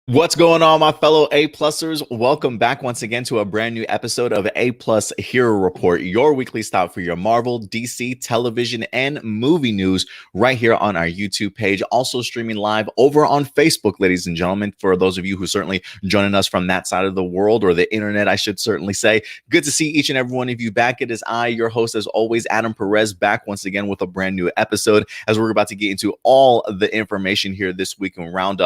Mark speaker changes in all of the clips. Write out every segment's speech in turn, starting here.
Speaker 1: What's going on, my fellow A-Plusers? Welcome back once again to a brand new episode of A-Plus Hero Report, your weekly stop for your Marvel, DC, television, and movie news right here on our YouTube page. Also streaming live over on Facebook, ladies and gentlemen, for those of you who certainly joining us from that side of the world, or the internet, I should certainly say. Good to see each and every one of you back. It is I, your host, as always, Adam Perez, back once again with a brand new episode, as we're about to get into all the information here this week and wrap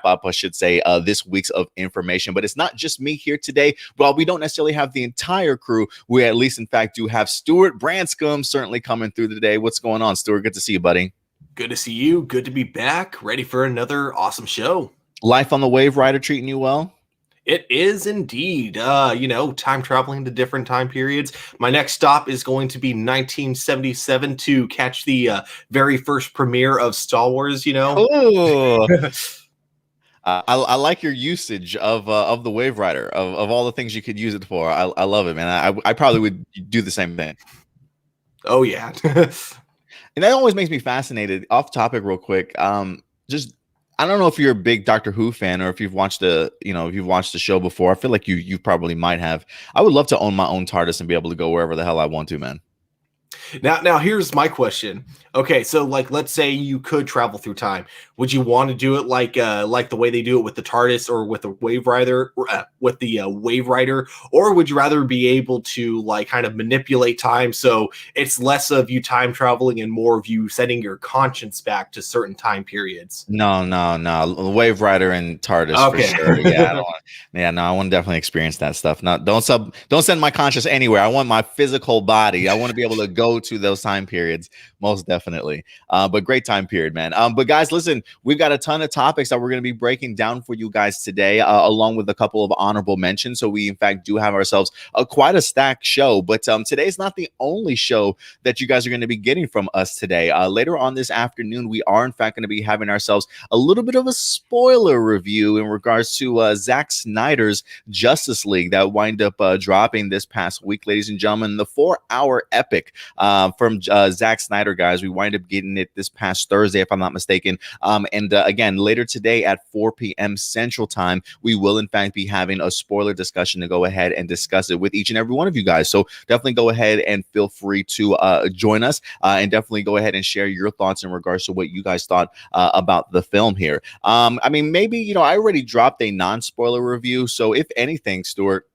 Speaker 1: up, I should say, this week's of information. But it's not just me here today. While we don't necessarily have the entire crew, we at least, in fact, do have Stuart Branscombe certainly coming through today. What's going on, Stuart? Good to see you, buddy.
Speaker 2: Good to see you. Good to be back. Ready for another awesome show.
Speaker 1: Life on the Wave Rider treating you well?
Speaker 2: It is indeed. Time traveling to different time periods. My next stop is going to be 1977 to catch the very first premiere of Star Wars,
Speaker 1: Oh. I like your usage of the Wave Rider, of all the things you could use it for. I love it, man. I probably would do the same thing.
Speaker 2: Oh, yeah.
Speaker 1: And that always makes me fascinated. Off topic real quick. I don't know if you're a big Doctor Who fan or if you've watched the show before. I feel like you probably might have. I would love to own my own TARDIS and be able to go wherever the hell I want to, man.
Speaker 2: Now here's my question. Okay, so let's say you could travel through time. Would you want to do it like the way they do it with the TARDIS or with the Wave Rider, Wave Rider, or would you rather be able to kind of manipulate time so it's less of you time traveling and more of you setting your conscience back to certain time periods?
Speaker 1: No. Wave Rider and TARDIS for sure. Yeah, I want to definitely experience that stuff. Don't send my conscience anywhere. I want my physical body. I want to be able to go to those time periods, most definitely. But great time period, man. But guys, listen, we've got a ton of topics that we're going to be breaking down for you guys today, along with a couple of honorable mentions. So we, in fact, do have ourselves quite a stacked show. But today's not the only show that you guys are going to be getting from us today. Later on this afternoon, we are, in fact, going to be having ourselves a little bit of a spoiler review in regards to Zack Snyder's Justice League that wind up dropping this past week, ladies and gentlemen. The 4-hour epic from Zack Snyder, guys. We wind up getting it this past Thursday, if I'm not mistaken. Again, later today at 4 p.m. Central Time, we will, in fact, be having a spoiler discussion to go ahead and discuss it with each and every one of you guys. So definitely go ahead and feel free to join us and definitely go ahead and share your thoughts in regards to what you guys thought about the film here. Maybe, I already dropped a non-spoiler review. So if anything, Stuart,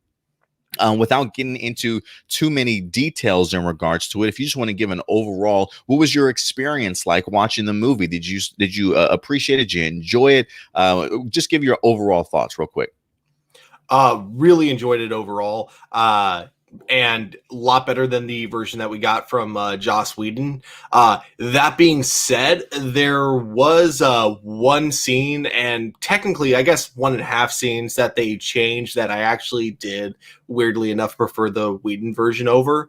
Speaker 1: without getting into too many details in regards to it, if you just want to give an overall, what was your experience like watching the movie? Did you appreciate it? Did you enjoy it? Just give your overall thoughts real quick.
Speaker 2: Really enjoyed it overall. And a lot better than the version that we got from Joss Whedon. That being said, there was one scene, and technically, I guess 1.5 scenes that they changed that I actually did, weirdly enough, prefer the Whedon version over.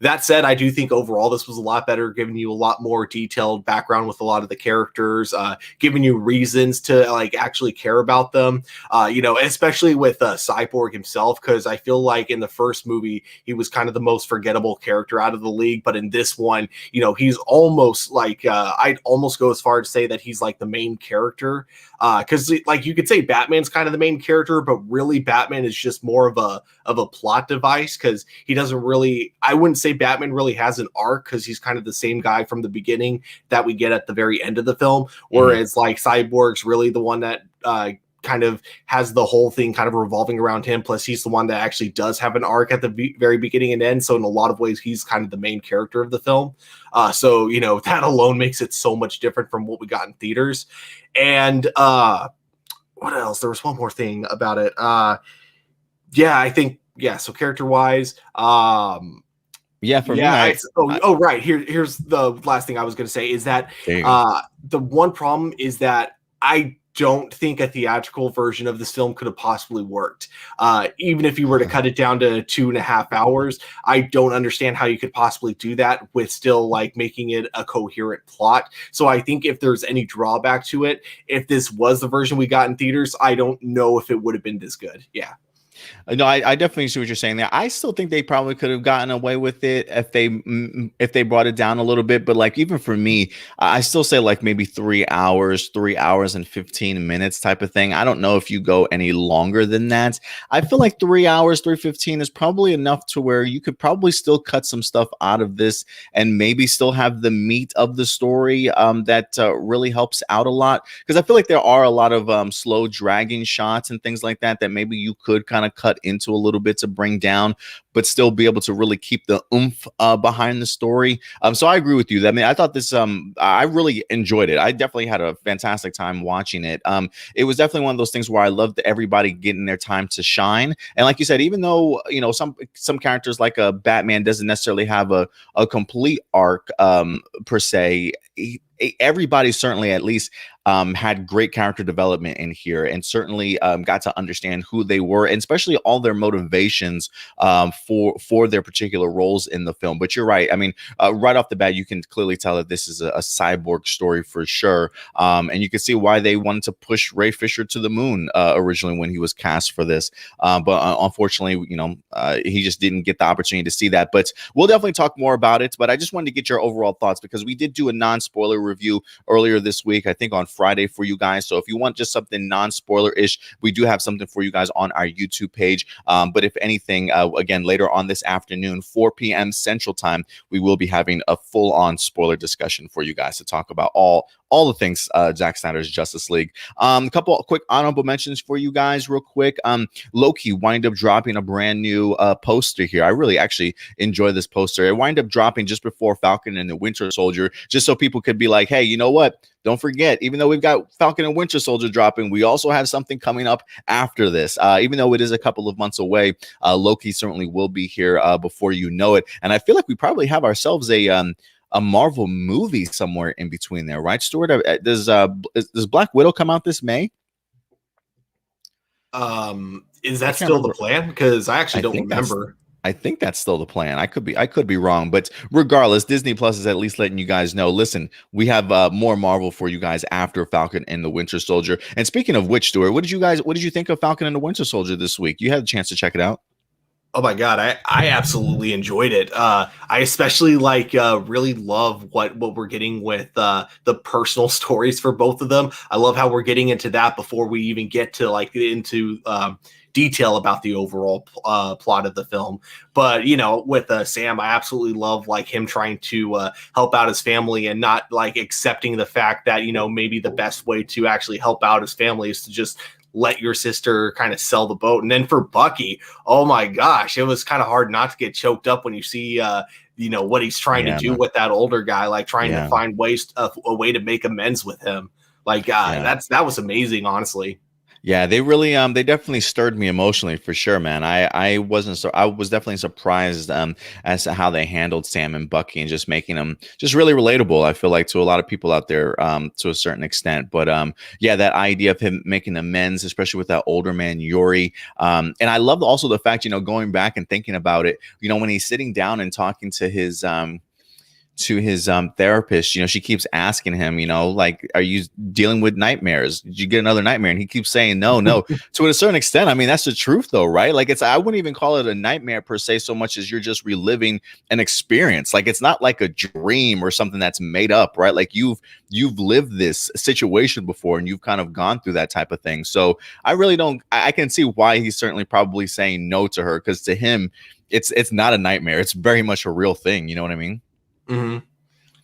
Speaker 2: That said, I do think overall this was a lot better, giving you a lot more detailed background with a lot of the characters, giving you reasons to actually care about them, especially with Cyborg himself, because I feel like in the first movie he was kind of the most forgettable character out of the league, but in this one, he's almost I'd almost go as far to say that he's like the main character, because you could say Batman's kind of the main character, but really Batman is just more of a plot device, because he doesn't really, I wouldn't say Batman really has an arc, because he's kind of the same guy from the beginning that we get at the very end of the film, whereas Cyborg's really the one that kind of has the whole thing kind of revolving around him. Plus, he's the one that actually does have an arc at the very beginning and end. So in a lot of ways, he's kind of the main character of the film. So that alone makes it so much different from what we got in theaters. And what else? There was one more thing about it. I think, so character wise,
Speaker 1: for me,
Speaker 2: right. Here's the last thing I was going to say is that the one problem is that I don't think a theatrical version of this film could have possibly worked. Even if you were to cut it down to 2.5 hours, I don't understand how you could possibly do that with still making it a coherent plot. So I think if there's any drawback to it, if this was the version we got in theaters, I don't know if it would have been this good. Yeah.
Speaker 1: No, I definitely see what you're saying there. I still think they probably could have gotten away with it if they brought it down a little bit. But like even for me, I still say like maybe 3 hours and 15 minutes type of thing. I don't know if you go any longer than that. I feel like 3 hours, 3:15 is probably enough to where you could probably still cut some stuff out of this and maybe still have the meat of the story that really helps out a lot. Because I feel like there are a lot of slow dragging shots and things like that that maybe you could kind of cut into a little bit to bring down, but still be able to really keep the oomph behind the story. So I agree with you. I mean, I thought this, I really enjoyed it. I definitely had a fantastic time watching it. It was definitely one of those things where I loved everybody getting their time to shine. And like you said, even though, you know, some characters like a Batman doesn't necessarily have a complete arc per se, everybody certainly at least had great character development in here, and certainly got to understand who they were, and especially all their motivations for their particular roles in the film. But you're right. I mean, right off the bat, you can clearly tell that this is a cyborg story for sure, and you can see why they wanted to push Ray Fisher to the moon originally when he was cast for this. But unfortunately, you know, he just didn't get the opportunity to see that. But we'll definitely talk more about it. But I just wanted to get your overall thoughts because we did do a non-spoiler review earlier this week, I think on Friday for you guys. So if you want just something non-spoiler-ish, we do have something for you guys on our YouTube page. But if anything, again, later on this afternoon, 4 p.m. Central Time, we will be having a full-on spoiler discussion for you guys to talk about all the things Zack Snyder's Justice League. A couple of quick honorable mentions for you guys real quick. Loki wind up dropping a brand new poster here. I really actually enjoy this poster. It wind up dropping just before Falcon and the Winter Soldier, just so people could be like, hey, you know what? Don't forget, even though we've got Falcon and Winter Soldier dropping, we also have something coming up after this. Even though it is a couple of months away, Loki certainly will be here before you know it. And I feel like we probably have ourselves a Marvel movie somewhere in between there, right, Stuart? Does Black Widow come out this May?
Speaker 2: Is that still the plan? Because I actually don't remember.
Speaker 1: I think that's still the plan. I could be wrong, but regardless, Disney Plus is at least letting you guys know. Listen, we have more Marvel for you guys after Falcon and the Winter Soldier. And speaking of which, Stuart, what did you think of Falcon and the Winter Soldier this week? You had a chance to check it out.
Speaker 2: Oh my god, I absolutely enjoyed it. I especially really love what we're getting with the personal stories for both of them. I love how we're getting into that before we even get to into detail about the overall plot of the film. But you know, with Sam, I absolutely love him trying to help out his family and not accepting the fact that, you know, maybe the best way to actually help out his family is to just let your sister kind of sell the boat. And then for Bucky, oh my gosh, it was kind of hard not to get choked up when you see you know, what he's trying to do with that older guy, trying to find a way to make amends with him. That was amazing, honestly.
Speaker 1: Yeah, they really they definitely stirred me emotionally for sure, man. I was definitely surprised as to how they handled Sam and Bucky and just making them just really relatable. I feel like to a lot of people out there to a certain extent. But yeah, that idea of him making amends, especially with that older man Yuri. And I love also the fact, you know, going back and thinking about it, you know, when he's sitting down and talking to his therapist, you know, she keeps asking him, you know, are you dealing with nightmares? Did you get another nightmare? And he keeps saying no. To a certain extent, I mean, that's the truth though, right? I wouldn't even call it a nightmare per se so much as you're just reliving an experience. It's not like a dream or something that's made up, right? You've lived this situation before and you've kind of gone through that type of thing. So I can see why he's certainly probably saying no to her, because to him, it's not a nightmare. It's very much a real thing. You know what I mean?
Speaker 2: Mm-hmm.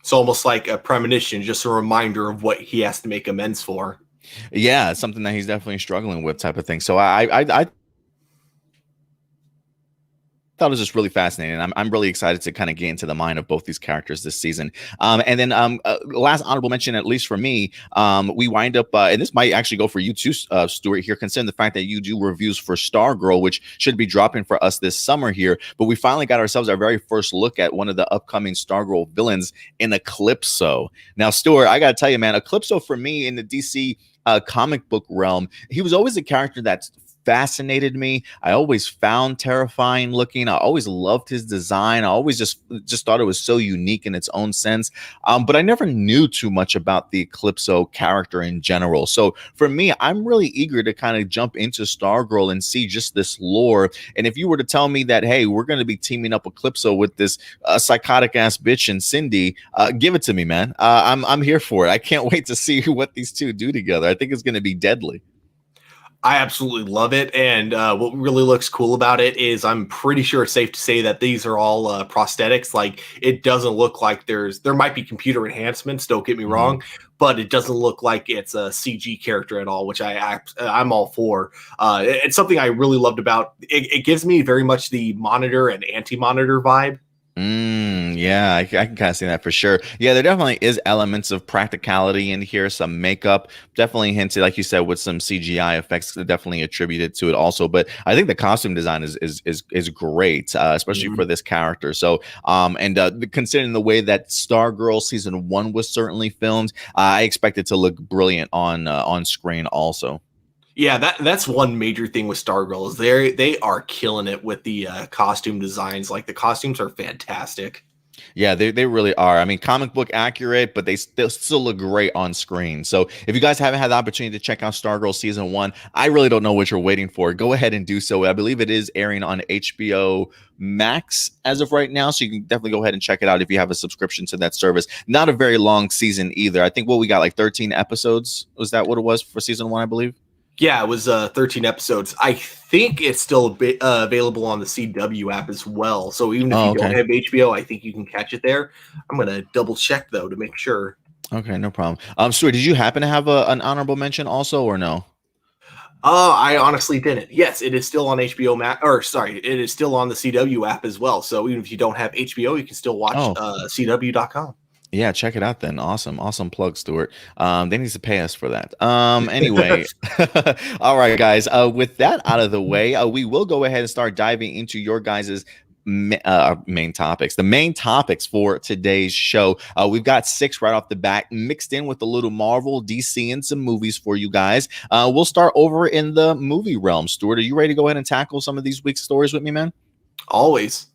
Speaker 2: It's almost like a premonition, just a reminder of what he has to make amends for.
Speaker 1: Yeah, something that he's definitely struggling with, type of thing. So I thought it was just really fascinating. I'm really excited to kind of get into the mind of both these characters this season. And then last honorable mention, at least for me, we wind up, and this might actually go for you too, Stuart, here, considering the fact that you do reviews for Stargirl, which should be dropping for us this summer here. But we finally got ourselves our very first look at one of the upcoming Stargirl villains in Eclipso. Now, Stuart, I got to tell you, man, Eclipso for me in the DC comic book realm, he was always a character that's fascinated me. I always found terrifying looking. I always loved his design. I always just thought it was so unique in its own sense. But I never knew too much about the Eclipso character in general. So for me, I'm really eager to kind of jump into Stargirl and see just this lore. And if you were to tell me that, hey, we're going to be teaming up Eclipso with this psychotic ass bitch and Cindy, give it to me, man. I'm here for it. I can't wait to see what these two do together. I think it's going to be deadly.
Speaker 2: I absolutely love it. And what really looks cool about it is I'm pretty sure it's safe to say that these are all prosthetics. Like, it doesn't look like there might be computer enhancements, don't get me wrong, but it doesn't look like it's a CG character at all, which I'm all for. It's something I really loved about it. It gives me very much the Monitor and Anti-Monitor vibe.
Speaker 1: Yeah, I can kind of see that for sure. Yeah, there definitely is elements of practicality in here, some makeup, definitely hinted, like you said, with some CGI effects definitely attributed to it also. But I think the costume design is great, especially for this character. So, considering the way that Stargirl season 1 was certainly filmed, I expect it to look brilliant on screen also.
Speaker 2: Yeah, that's one major thing with Stargirl is they are killing it with the costume designs. Like, the costumes are fantastic.
Speaker 1: Yeah, they really are. I mean, comic book accurate, but they still look great on screen. So if you guys haven't had the opportunity to check out Stargirl season 1, I really don't know what you're waiting for. Go ahead and do so. I believe it is airing on HBO Max as of right now, so you can definitely go ahead and check it out if you have a subscription to that service. Not a very long season either. I think we got like 13 episodes. Was that what it was for season 1, I believe?
Speaker 2: Yeah, it was 13 episodes. I think it's still available on the CW app as well. So even if you don't have HBO, I think you can catch it there. I'm going to double check, though, to make sure.
Speaker 1: Okay, no problem. Stuart, did you happen to have an honorable mention also, or no?
Speaker 2: I honestly didn't. Yes, it is still on HBO Max, or sorry, it is still on the CW app as well. So even if you don't have HBO, you can still watch CW.com.
Speaker 1: Yeah, check it out then. Awesome plug, Stuart. They need to pay us for that. Anyway, all right, guys. With that out of the way, we will go ahead and start diving into your guys's main topics. The main topics for today's show. We've got 6 right off the bat, mixed in with a little Marvel, DC, and some movies for you guys. We'll start over in the movie realm. Stuart, are you ready to go ahead and tackle some of these week's stories with me, man?
Speaker 2: Always.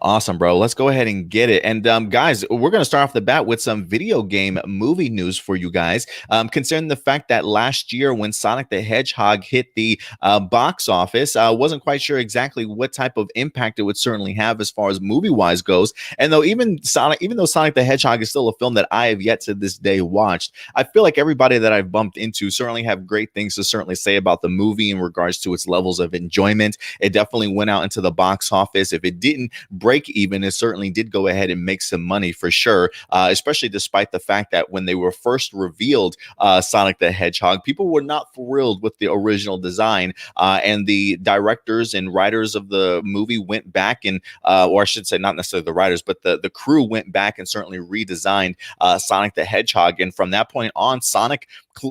Speaker 1: Awesome, bro. Let's go ahead and get it. And guys, we're going to start off the bat with some video game movie news for you guys. Concerning the fact that last year when Sonic the Hedgehog hit the box office, wasn't quite sure exactly what type of impact it would certainly have as far as movie-wise goes. And even though Sonic the Hedgehog is still a film that I have yet to this day watched, I feel like everybody that I've bumped into certainly have great things to certainly say about the movie in regards to its levels of enjoyment. It definitely went out into the box office. If it didn't break even, it certainly did go ahead and make some money for sure, especially despite the fact that when they were first revealed Sonic the Hedgehog, people were not thrilled with the original design, and the directors and writers of the movie went back and or I should say not necessarily the writers, but the crew went back and certainly redesigned Sonic the Hedgehog, and from that point on, Sonic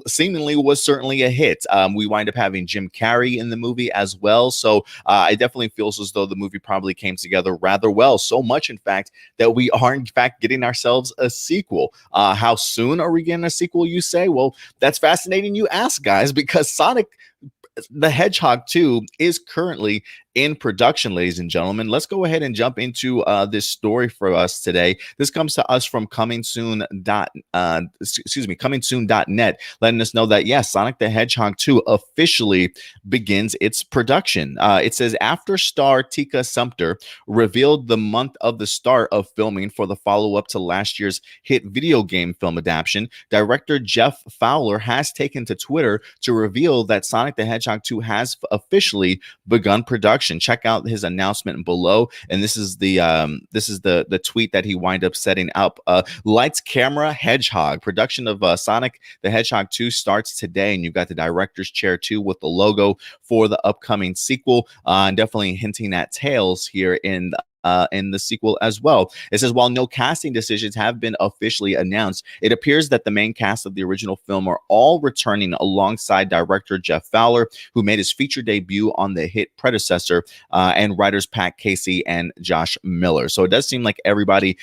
Speaker 1: seemingly was certainly a hit. We wind up having Jim Carrey in the movie as well, so I definitely feels as though the movie probably came together rather well, so much in fact that we are in fact getting ourselves a sequel. How soon are we getting a sequel, you say? Well, that's fascinating you ask, guys, because Sonic the Hedgehog 2 is currently in production, ladies and gentlemen. Let's go ahead and jump into this story for us today. This comes to us from comingsoon.net, letting us know that yes, Sonic the Hedgehog 2 officially begins its production. It says after star Tika Sumpter revealed the month of the start of filming for the follow-up to last year's hit video game film adaptation, director Jeff Fowler has taken to Twitter to reveal that Sonic the Hedgehog 2 has officially begun production. Check out his announcement below, and this is the tweet that he wind up setting up. Lights, camera, Hedgehog. Production of Sonic the Hedgehog 2 starts today, and you've got the director's chair too with the logo for the upcoming sequel, and definitely hinting at Tails here in in the sequel as well. It says, while no casting decisions have been officially announced, it appears that the main cast of the original film are all returning alongside director Jeff Fowler, who made his feature debut on the hit predecessor, and writers Pat Kaci and Josh Miller. So it does seem like everybody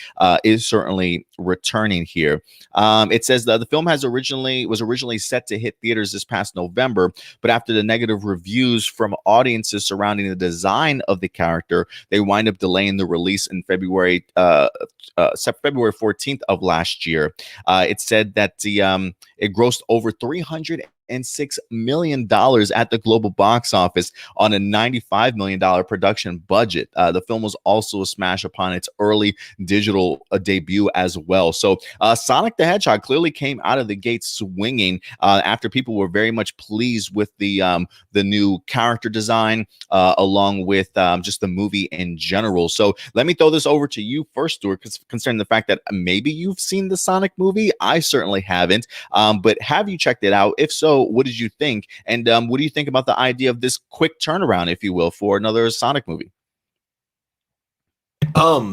Speaker 1: is certainly returning here. It says that the film was originally set to hit theaters this past November, but after the negative reviews from audiences surrounding the design of the character, they wind up delaying the release in February 14th of last year. It said that it grossed over $306 million at the global box office on a $95 million production budget. The film was also a smash upon its early digital debut as well. So Sonic the Hedgehog clearly came out of the gate swinging after people were very much pleased with the new character design along with just the movie in general. So let me throw this over to you first, Stuart, concerning the fact that maybe you've seen the Sonic movie. I certainly haven't, but have you checked it out? If so, what did you think? And what do you think about the idea of this quick turnaround, if you will, for another Sonic movie?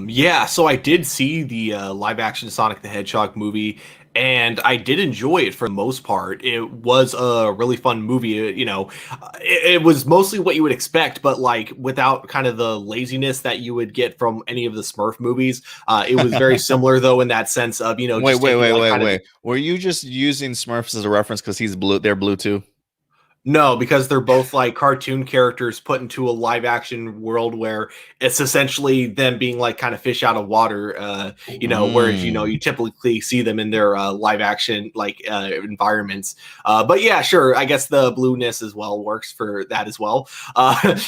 Speaker 2: Yeah, so I did see the live action Sonic the Hedgehog movie, and I did enjoy it for the most part. It was a really fun movie. It was mostly what you would expect, but like without kind of the laziness that you would get from any of the Smurf movies. It was very similar though in that sense of,
Speaker 1: wait. Were you just using Smurfs as a reference because he's blue? They're blue too.
Speaker 2: No, because they're both like cartoon characters put into a live action world where it's essentially them being like kind of fish out of water, whereas, you typically see them in their live action environments. But yeah, sure. I guess the blueness as well works for that as well. With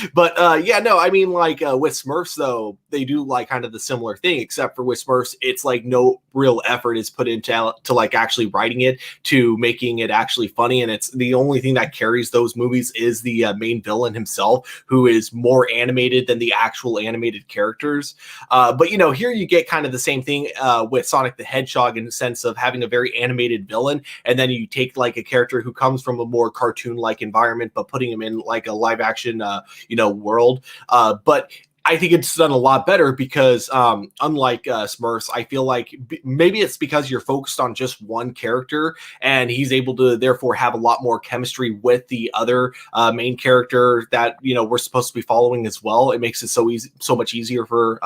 Speaker 2: Smurfs though, they do like kind of the similar thing, except for with Smurfs, it's like no real effort is put into like actually writing it, to making it actually funny. And it's the only thing that carries those movies is the main villain himself, who is more animated than the actual animated characters. But here you get kind of the same thing with Sonic the Hedgehog, in the sense of having a very animated villain, and then you take like a character who comes from a more cartoon-like environment, but putting him in like a live action world. But I think it's done a lot better because unlike Smurfs, I feel like maybe it's because you're focused on just one character, and he's able to therefore have a lot more chemistry with the other main character that we're supposed to be following as well. It makes it so much easier for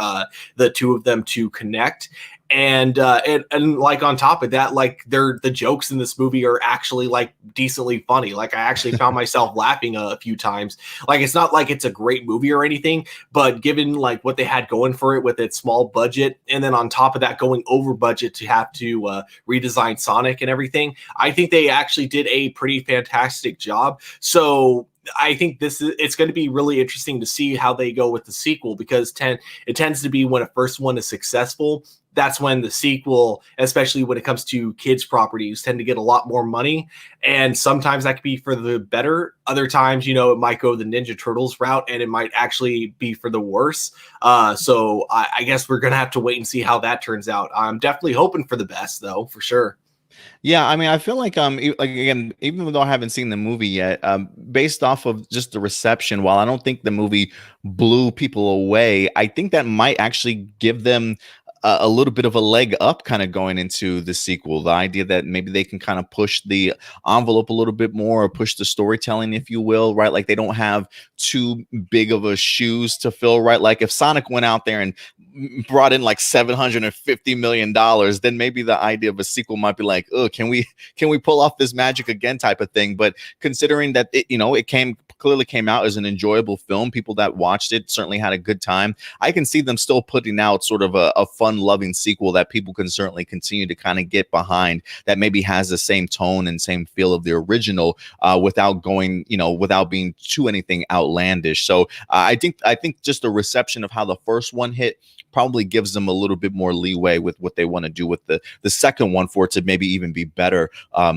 Speaker 2: the two of them to connect. And like on top of that, like the jokes in this movie are actually like decently funny. Like I actually found myself laughing a few times. Like it's not like it's a great movie or anything, but given like what they had going for it with its small budget, and then on top of that going over budget to have to redesign Sonic and everything, I think they actually did a pretty fantastic job. So I think it's going to be really interesting to see how they go with the sequel, because it tends to be when a first one is successful, that's when the sequel, especially when it comes to kids properties, tend to get a lot more money. And sometimes that could be for the better. Other times, it might go the Ninja Turtles route, and it might actually be for the worse. So I guess we're going to have to wait and see how that turns out. I'm definitely hoping for the best, though, for sure.
Speaker 1: Yeah, I mean, I feel like again, even though I haven't seen the movie yet, based off of just the reception, while I don't think the movie blew people away, I think that might actually give them a little bit of a leg up kind of going into the sequel. The idea that maybe they can kind of push the envelope a little bit more, or push the storytelling, if you will, right? Like they don't have too big of a shoes to fill, right? Like if Sonic went out there and brought in like $750 million, then maybe the idea of a sequel might be like, oh, can we pull off this magic again type of thing. But considering that it clearly came out as an enjoyable film, people that watched it certainly had a good time. I can see them still putting out sort of a fun loving sequel that people can certainly continue to kind of get behind, that maybe has the same tone and same feel of the original, without being too anything outlandish. So I think just the reception of how the first one hit probably gives them a little bit more leeway with what they want to do with the second one, for it to maybe even be better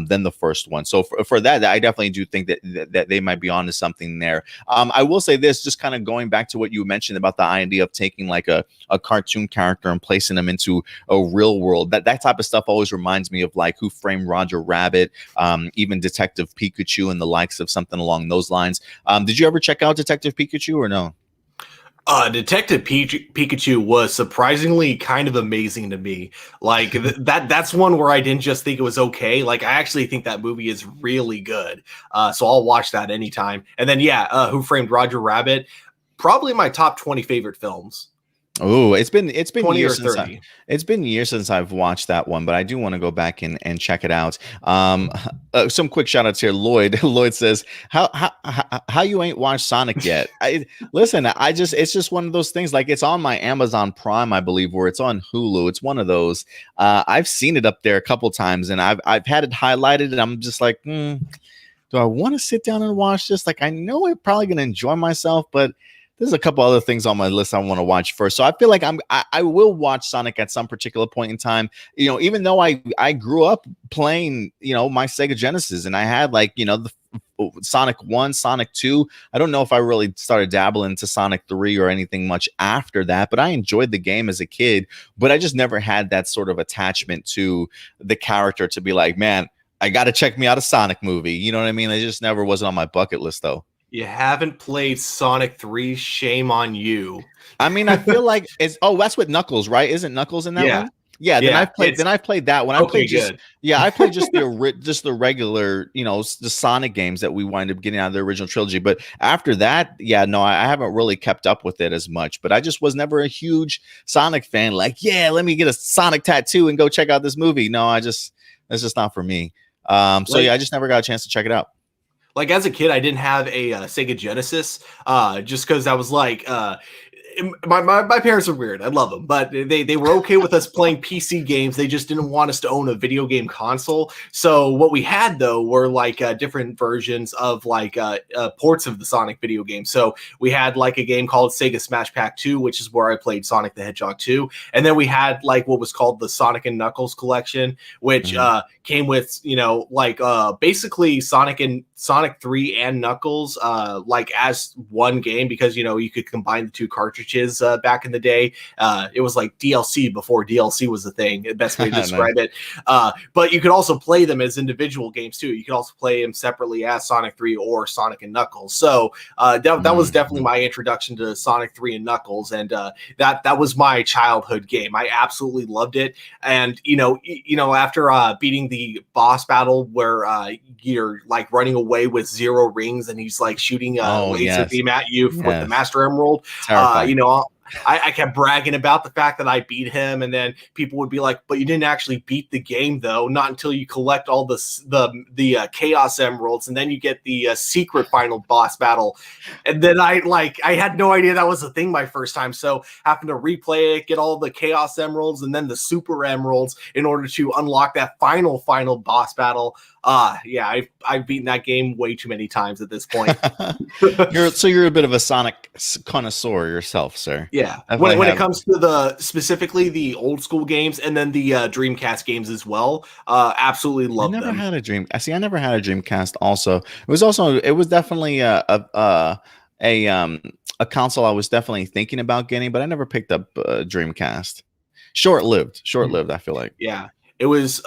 Speaker 1: than the first one. So for that, I definitely do think that they might be onto something there. I will say this, just kind of going back to what you mentioned about the idea of taking like a cartoon character and placing them into a real world. That type of stuff always reminds me of like Who Framed Roger Rabbit, even Detective Pikachu and the likes of something along those lines. Did you ever check out Detective Pikachu or no?
Speaker 2: Detective Pikachu was surprisingly kind of amazing to me. Like that's one where I didn't just think it was okay. Like I actually think that movie is really good. So I'll watch that anytime. And then Who Framed Roger Rabbit? Probably my top 20 favorite films.
Speaker 1: Oh, it's been
Speaker 2: 20
Speaker 1: years
Speaker 2: or
Speaker 1: since
Speaker 2: 30.
Speaker 1: it's been years since I've watched that one, but I do want to go back and check it out. Some quick shout outs here. Lloyd Lloyd says, how you ain't watched Sonic yet? Listen, it's just one of those things. Like it's on my Amazon Prime, I believe, or it's on Hulu. It's one of those. I've seen it up there a couple times, and I've had it highlighted, and I'm just like, do I want to sit down and watch this? Like I know I'm probably gonna enjoy myself, but there's a couple other things on my list I want to watch first. So I feel like I will watch Sonic at some particular point in time. You know, even though I grew up playing, my Sega Genesis, and I had the Sonic 1, Sonic 2. I don't know if I really started dabbling into Sonic 3 or anything much after that, but I enjoyed the game as a kid, but I just never had that sort of attachment to the character to be like, man, I got to check me out a Sonic movie. You know what I mean? It just never wasn't on my bucket list though.
Speaker 2: You haven't played Sonic 3, shame on you.
Speaker 1: I mean, I feel like that's with Knuckles, right? Isn't Knuckles in that one? Yeah, then I've played that one. I played just the regular, the Sonic games that we wind up getting out of the original trilogy. But after that, I haven't really kept up with it as much. But I just was never a huge Sonic fan. Like, let me get a Sonic tattoo and go check out this movie. No, that's just not for me. I just never got a chance to check it out.
Speaker 2: Like as a kid, I didn't have a Sega Genesis, just because I was like, my parents are weird. I love them, but they were okay with us playing PC games. They just didn't want us to own a video game console. So what we had though were like different versions of like ports of the Sonic video game. So we had like a game called Sega Smash Pack 2, which is where I played Sonic the Hedgehog 2, and then we had like what was called the Sonic and Knuckles collection, which came with basically Sonic 3 and Knuckles like as one game, because you could combine the two cartridges back in the day. It was like DLC before DLC was a thing, the best way to describe it. But you could also play them as individual games too. You could also play them separately as Sonic 3 or Sonic and Knuckles. So that was definitely my introduction to Sonic 3 and Knuckles, and that was my childhood game. I absolutely loved it. And after beating the boss battle where you're like running away with 0 rings and he's like shooting a laser beam at you with the Master Emerald, I kept bragging about the fact that I beat him, and then people would be like, but you didn't actually beat the game though, not until you collect all the Chaos Emeralds, and then you get the secret final boss battle. And then I had no idea that was a thing my first time, so happened to replay it, get all the Chaos Emeralds and then the Super Emeralds in order to unlock that final boss battle. I've beaten that game way too many times at this point.
Speaker 1: You're a bit of a Sonic connoisseur yourself, sir.
Speaker 2: Yeah, when it comes to specifically the old school games and then the Dreamcast games as well, absolutely love them.
Speaker 1: I never had a Dreamcast. Also, it was definitely a console I was definitely thinking about getting, but I never picked up Dreamcast. Short-lived. I feel like.
Speaker 2: Yeah, it was.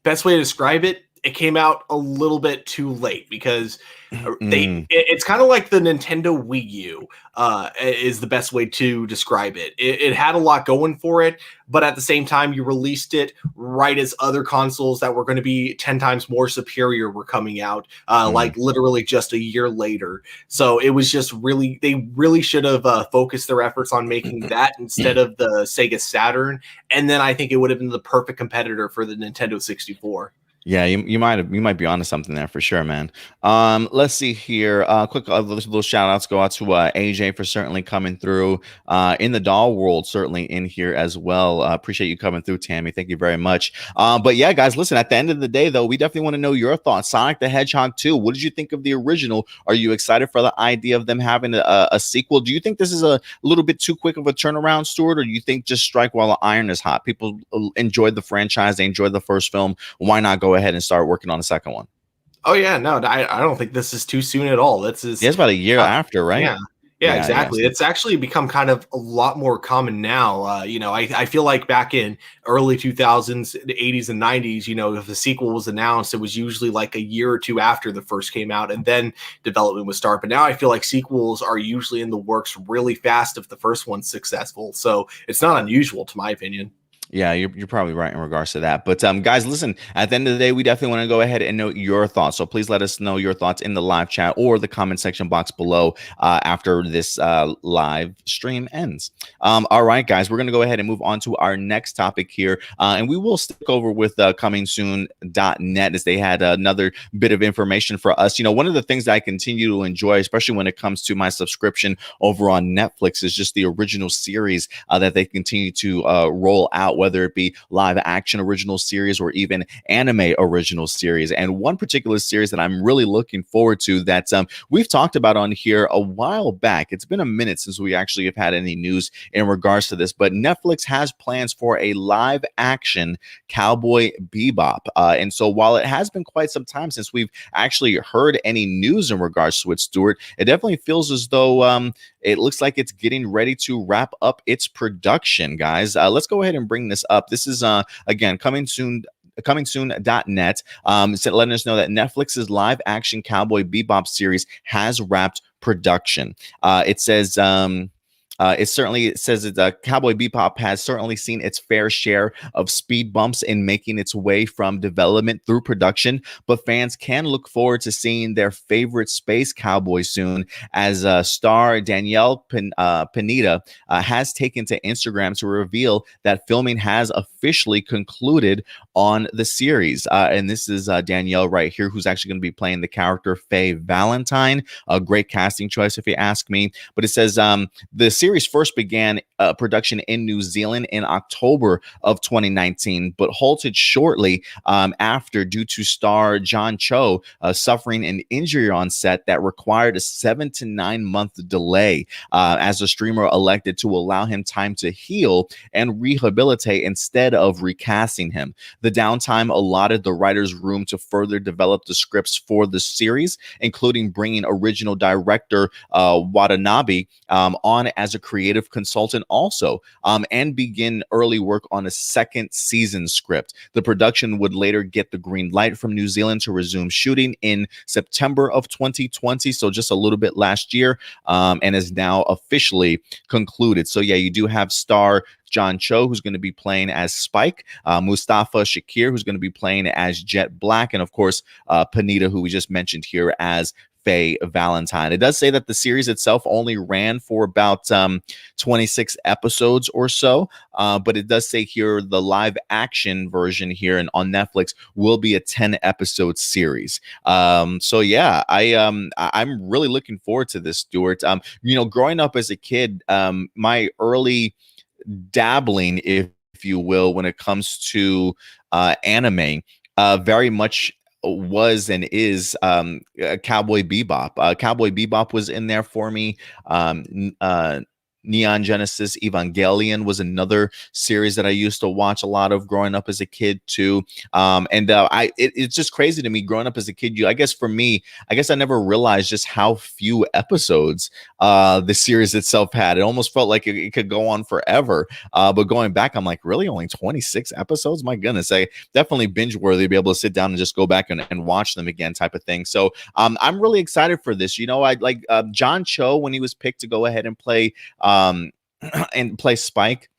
Speaker 2: Best way to describe it, it came out a little bit too late, because it's kind of like the Nintendo Wii U is the best way to describe it. It had a lot going for it, but at the same time, you released it right as other consoles that were going to be 10 times more superior were coming out, like literally just a year later. So it was just they really should have focused their efforts on making that instead of the Sega Saturn. And then I think it would have been the perfect competitor for the Nintendo 64.
Speaker 1: Yeah, you might be onto something there for sure, man. Let's see here. Quick little shout outs go out to AJ for certainly coming through. In the doll world, certainly in here as well. Appreciate you coming through, Tammy. Thank you very much. But yeah, guys, listen, at the end of the day, though, we definitely want to know your thoughts. Sonic the Hedgehog 2. What did you think of the original? Are you excited for the idea of them having a sequel? Do you think this is a little bit too quick of a turnaround, Stuart, or do you think just strike while the iron is hot? People enjoyed the franchise. They enjoyed the first film. Why not go ahead and start working on the second one?
Speaker 2: Oh yeah, no, I don't think this is too soon at all. It's
Speaker 1: about a year after, right?
Speaker 2: Yeah, exactly. It's actually become kind of a lot more common now. I feel like back in early 2000s, the 80s and 90s, if the sequel was announced, it was usually like a year or two after the first came out, and then development would start. But now I feel like sequels are usually in the works really fast if the first one's successful. So it's not unusual, to my opinion.
Speaker 1: Yeah, you're probably right in regards to that. But guys, listen, at the end of the day, we definitely want to go ahead and know your thoughts. So please let us know your thoughts in the live chat or the comment section box below after this live stream ends. All right, guys, we're going to go ahead and move on to our next topic here. And we will stick over with comingsoon.net as they had another bit of information for us. One of the things that I continue to enjoy, especially when it comes to my subscription over on Netflix, is just the original series that they continue to roll out, whether it be live action original series or even anime original series. And one particular series that I'm really looking forward to that we've talked about on here a while back. It's been a minute since we actually have had any news in regards to this, but Netflix has plans for a live action Cowboy Bebop. And so while it has been quite some time since we've actually heard any news in regards to it, Stuart, it definitely feels as though it looks like it's getting ready to wrap up its production, guys. Let's go ahead and bring this up. This is again comingsoon.net, letting us know that Netflix's live action Cowboy Bebop series has wrapped production. It says it says that Cowboy Bebop has certainly seen its fair share of speed bumps in making its way from development through production, but fans can look forward to seeing their favorite space cowboy soon, as star Danielle Pineda has taken to Instagram to reveal that filming has officially concluded on the series. And this is Danielle right here, who's actually going to be playing the character Faye Valentine. A great casting choice, if you ask me. But it says the series first began production in New Zealand in October of 2019, but halted shortly after due to star John Cho suffering an injury on set that required a 7 to 9 month delay, as the streamer elected to allow him time to heal and rehabilitate instead of recasting him. The downtime allotted the writers room to further develop the scripts for the series, including bringing original director Watanabe on as a creative consultant also, and begin early work on a second season script. The production would later get the green light from New Zealand to resume shooting in September of 2020, so just a little bit last year, and is now officially concluded. So yeah, you do have star John Cho, who's going to be playing as Spike, Mustafa Shakir, who's going to be playing as Jet Black, and of course, Panita, who we just mentioned here as Faye Valentine. It does say that the series itself only ran for about 26 episodes or so, but it does say here the live action version here and on Netflix will be a 10 episode series. So yeah, I'm really looking forward to this, Stuart. Growing up as a kid, my early dabbling, if you will, when it comes to anime, very much was and is Cowboy Bebop. Cowboy Bebop was in there for me. Neon Genesis Evangelion was another series that I used to watch a lot of growing up as a kid too. It's just crazy to me growing up as a kid. I guess for me, I never realized just how few episodes the series itself had. It almost felt like it could go on forever. But going back, I'm like, really, only 26 episodes? My goodness, I definitely binge worthy to be able to sit down and just go back and watch them again, type of thing. So I'm really excited for this. I like John Cho when he was picked to go ahead and play and play Spike.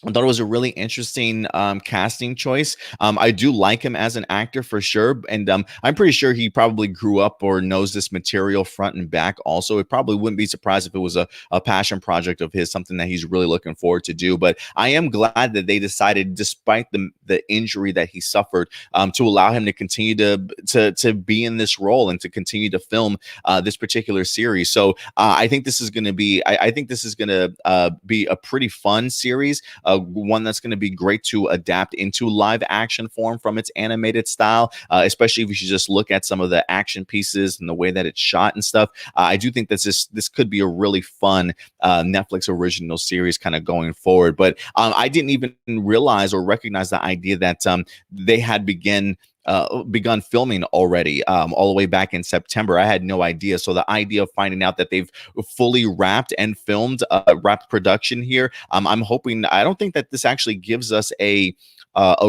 Speaker 1: I thought it was a really interesting casting choice. I do like him as an actor for sure. And I'm pretty sure he probably grew up or knows this material front and back also. It probably wouldn't be surprised if it was a passion project of his, something that he's really looking forward to do. But I am glad that they decided, despite the injury that he suffered, to allow him to continue to be in this role and to continue to film this particular series. So I think this is going to be, I think this is going to be a pretty fun series. One that's going to be great to adapt into live action form from its animated style, especially if you should just look at some of the action pieces and the way that it's shot and stuff. I do think this could be a really fun Netflix original series kind of going forward. But I didn't even realize or recognize the idea that they had begun begun filming already, all the way back in September. I had no idea. So the idea of finding out that they've fully wrapped and filmed, wrapped production here, I'm hoping. I don't think that this actually gives us a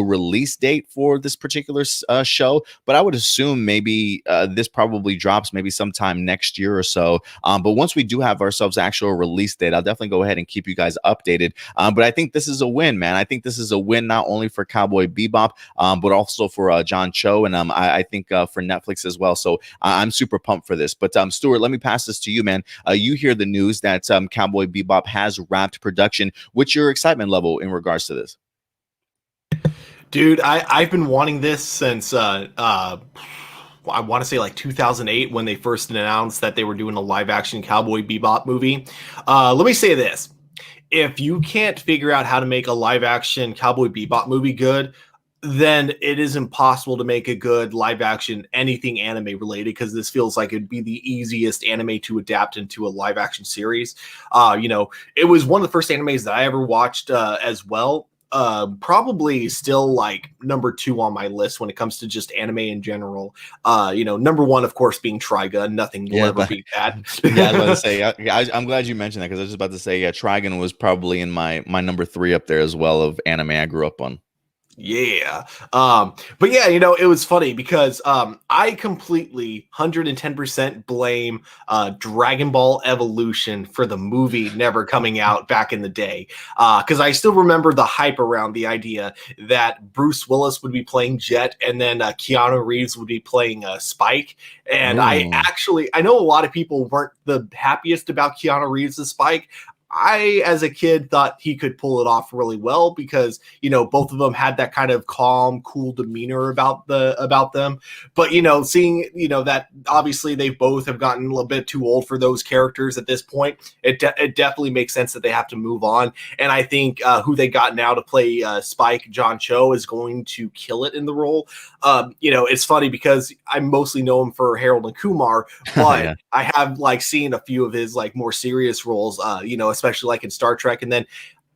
Speaker 1: release date for this particular show, but I would assume maybe this probably drops maybe sometime next year or so. But once we do have ourselves actual release date, I'll definitely go ahead and keep you guys updated. But I think this is a win, man. I think this is a win not only for Cowboy Bebop, but also for John Cho, and I think for Netflix as well. So I'm super pumped for this. But Stuart, let me pass this to you, man. You hear the news that Cowboy Bebop has wrapped production. What's your excitement level in regards to this?
Speaker 2: Dude, I've been wanting this since I want to say like 2008 when they first announced that they were doing a live action Cowboy Bebop movie. Let me say this. If you can't figure out how to make a live action Cowboy Bebop movie good, then it is impossible to make a good live action anything anime related, because this feels like it'd be the easiest anime to adapt into a live action series. It was one of the first animes that I ever watched as well. Probably still like number 2 on my list when it comes to just anime in general. Number 1, of course, being Trigun. Nothing will ever beat that.
Speaker 1: Yeah, I was about to say. I'm glad you mentioned that, because I was just about to say, yeah, Trigun was probably in my number 3 up there as well of anime I grew up on.
Speaker 2: Yeah. But yeah, it was funny because I completely 110% blame Dragon Ball Evolution for the movie never coming out back in the day. Because I still remember the hype around the idea that Bruce Willis would be playing Jet, and then Keanu Reeves would be playing Spike. And I know a lot of people weren't the happiest about Keanu Reeves as Spike. I, as a kid, thought he could pull it off really well because, both of them had that kind of calm, cool demeanor about them. But, seeing, that obviously they both have gotten a little bit too old for those characters at this point, it definitely makes sense that they have to move on. And I think who they got now to play Spike, John Cho, is going to kill it in the role. It's funny because I mostly know him for Harold and Kumar, but yeah. I have seen a few of his more serious roles, especially in Star Trek. And then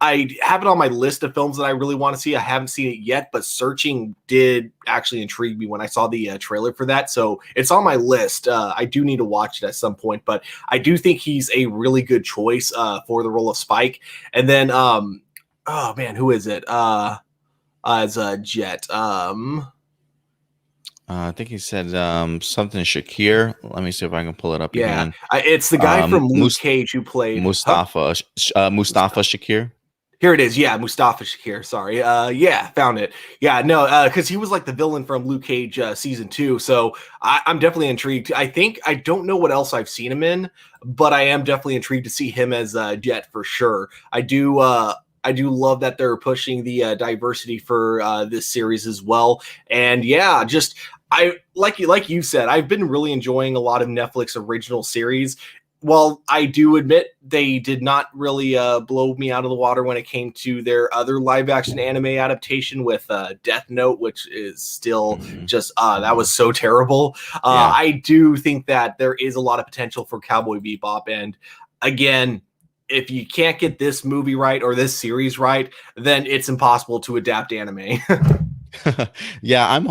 Speaker 2: I have it on my list of films that I really want to see. I haven't seen it yet, but Searching did actually intrigue me when I saw the trailer for that. So it's on my list. I do need to watch it at some point, but I do think he's a really good choice for the role of Spike. And then, oh man, who is it? As Jet.
Speaker 1: I think he said something Shakir. Let me see if I can pull it up again.
Speaker 2: It's the guy from Luke Cage who played
Speaker 1: Mustafa Shakir.
Speaker 2: Here it is. Yeah, Mustafa Shakir. Sorry. Found it. Yeah, no, because he was the villain from Luke Cage season 2. So I'm definitely intrigued. I don't know what else I've seen him in, but I am definitely intrigued to see him as Jet for sure. I do love that they're pushing the diversity for this series as well. And yeah, just I like you said, I've been really enjoying a lot of Netflix original series. While I do admit they did not really blow me out of the water when it came to their other live action anime adaptation with Death Note, which is still just that was so terrible. I do think that there is a lot of potential for Cowboy Bebop. And again, if you can't get this movie right or this series right, then it's impossible to adapt anime.
Speaker 1: Yeah, I'm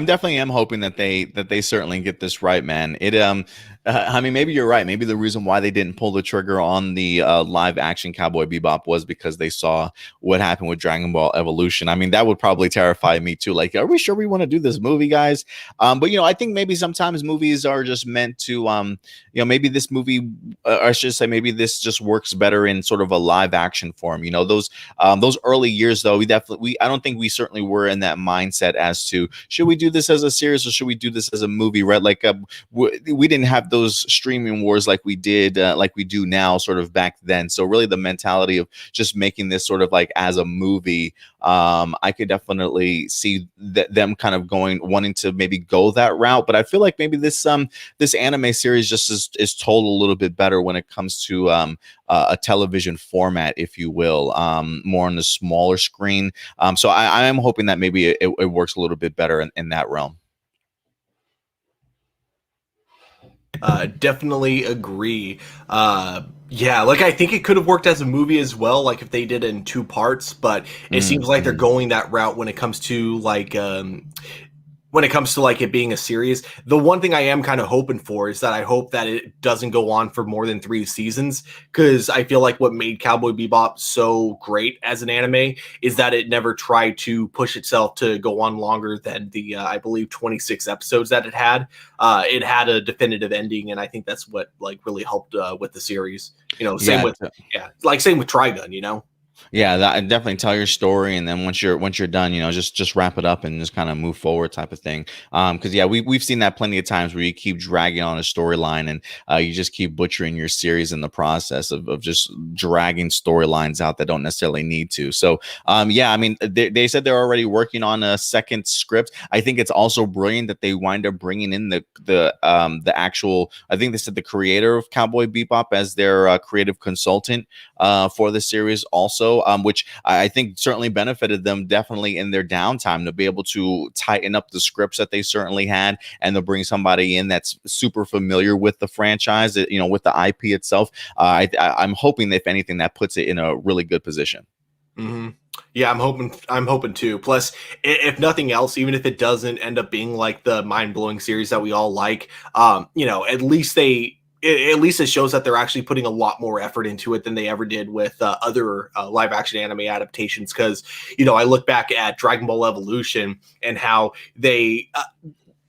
Speaker 1: definitely hoping that they certainly get this right, man. I mean, maybe you're right. Maybe the reason why they didn't pull the trigger on the live action Cowboy Bebop was because they saw what happened with Dragon Ball Evolution. I mean, that would probably terrify me too. Are we sure we want to do this movie, guys? But I think maybe sometimes movies are just meant to, maybe this movie, I should say, maybe this just works better in sort of a live action form. Those early years though, I don't think we certainly were in that mindset as to should we do this as a series or should we do this as a movie, right? We didn't have those streaming wars like we did, like we do now, sort of back then. So really, the mentality of just making this sort of as a movie, I could definitely see them kind of wanting to maybe go that route. But I feel like maybe this anime series just is told a little bit better when it comes to a television format, if you will, more on the smaller screen. So I am hoping that maybe it works a little bit better in that realm.
Speaker 2: Definitely agree. I think it could have worked as a movie as well, if they did it in 2 parts, but it seems like they're going that route when it comes to when it comes to like it being a series. The one thing I am kind of hoping for is that I hope that it doesn't go on for more than 3 seasons, because I feel like what made Cowboy Bebop so great as an anime is that it never tried to push itself to go on longer than the I believe 26 episodes that it had. It had a definitive ending, and I think that's what like really helped with the series. You know, same with Trigun. You know.
Speaker 1: Yeah, that definitely tell your story, and then once you're done, just wrap it up and just kind of move forward, type of thing. Because yeah, we've seen that plenty of times where you keep dragging on a storyline, and you just keep butchering your series in the process of just dragging storylines out that don't necessarily need to. So yeah, I mean, they said they're already working on a second script. I think it's also brilliant that they wind up bringing in the actual, I think they said the creator of Cowboy Bebop as their creative consultant for the series also, which I think certainly benefited them definitely in their downtime to be able to tighten up the scripts that they certainly had, and to bring somebody in that's super familiar with the franchise, with the IP itself. I'm hoping that if anything, that puts it in a really good position.
Speaker 2: Mm-hmm. Yeah, I'm hoping too. Plus, if nothing else, even if it doesn't end up being like the mind-blowing series that we all like, at least it shows that they're actually putting a lot more effort into it than they ever did with other live action anime adaptations. Because, I look back at Dragon Ball Evolution and how they,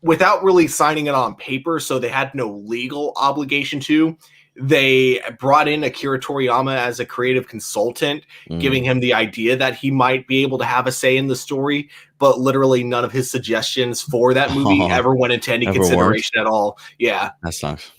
Speaker 2: without really signing it on paper, so they had no legal obligation to, they brought in Akira Toriyama as a creative consultant, giving him the idea that he might be able to have a say in the story, but literally none of his suggestions for that movie ever went into any consideration at all. Yeah.
Speaker 1: That sucks.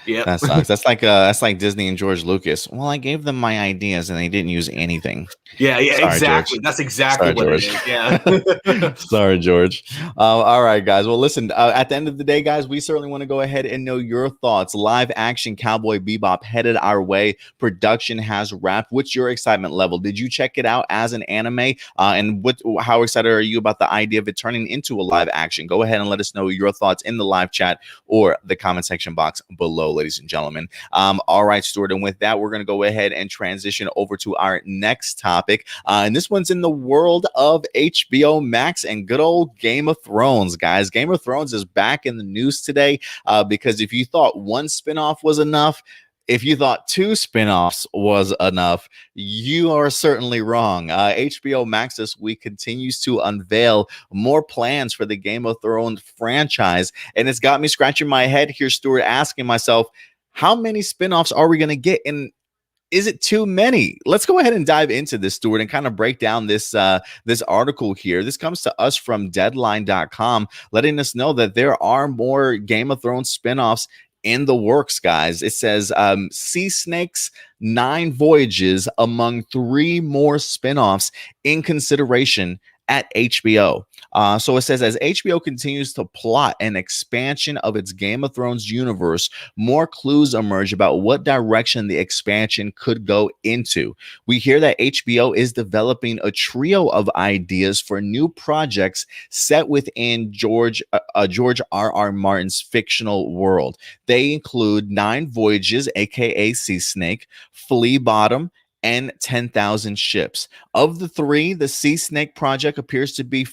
Speaker 2: Yeah,
Speaker 1: that sucks. That's like Disney and George Lucas. Well, I gave them my ideas and they didn't use anything.
Speaker 2: Yeah,
Speaker 1: Sorry,
Speaker 2: exactly.
Speaker 1: George.
Speaker 2: That's exactly
Speaker 1: Sorry,
Speaker 2: what
Speaker 1: George.
Speaker 2: it is. Yeah.
Speaker 1: Sorry, George. All right, guys. Well, listen, at the end of the day, guys, we certainly want to go ahead and know your thoughts. Live action Cowboy Bebop headed our way. Production has wrapped. What's your excitement level? Did you check it out as an anime? And how excited are you about the idea of it turning into a live action? Go ahead and let us know your thoughts in the live chat or the comment section box below, ladies and gentlemen. All right, Stuart. And with that, we're going to go ahead and transition over to our next topic. And this one's in the world of HBO Max and good old Game of Thrones, guys. Game of Thrones is back in the news today because if you thought one spinoff was enough, if you thought 2 spinoffs was enough, you are certainly wrong. HBO Max this week continues to unveil more plans for the Game of Thrones franchise. And it's got me scratching my head here, Stuart, asking myself, how many spinoffs are we going to get? And is it too many? Let's go ahead and dive into this, Stuart, and kind of break down this article here. This comes to us from Deadline.com, letting us know that there are more Game of Thrones spinoffs in the works, guys. It says Sea Snake's 9 voyages among 3 more spinoffs in consideration at HBO. So it says, as HBO continues to plot an expansion of its Game of Thrones universe, more clues emerge about what direction the expansion could go into. We hear that HBO is developing a trio of ideas for new projects set within George R.R. Martin's fictional world. They include 9 Voyages, aka Sea Snake, Flea Bottom, and 10,000 ships. Of the 3, the Sea Snake project appears to be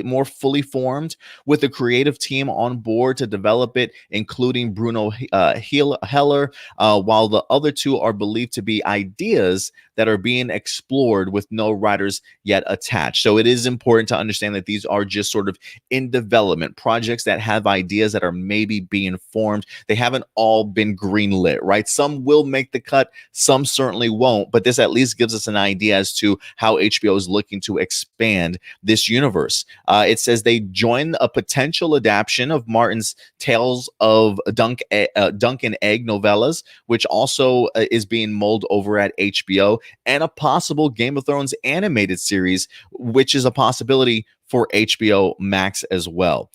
Speaker 1: more fully formed, with a creative team on board to develop it, including Bruno Heller, while the other 2 are believed to be ideas that are being explored with no writers yet attached. So it is important to understand that these are just sort of in development projects that have ideas that are maybe being formed. They haven't all been greenlit, right? Some will make the cut, some certainly won't, but this at least gives us an idea as to how HBO is looking to expand this universe. It says they join a potential adaptation of Martin's Tales of Dunk and Egg novellas, which also is being mulled over at HBO, and a possible Game of Thrones animated series, which is a possibility for HBO Max as well.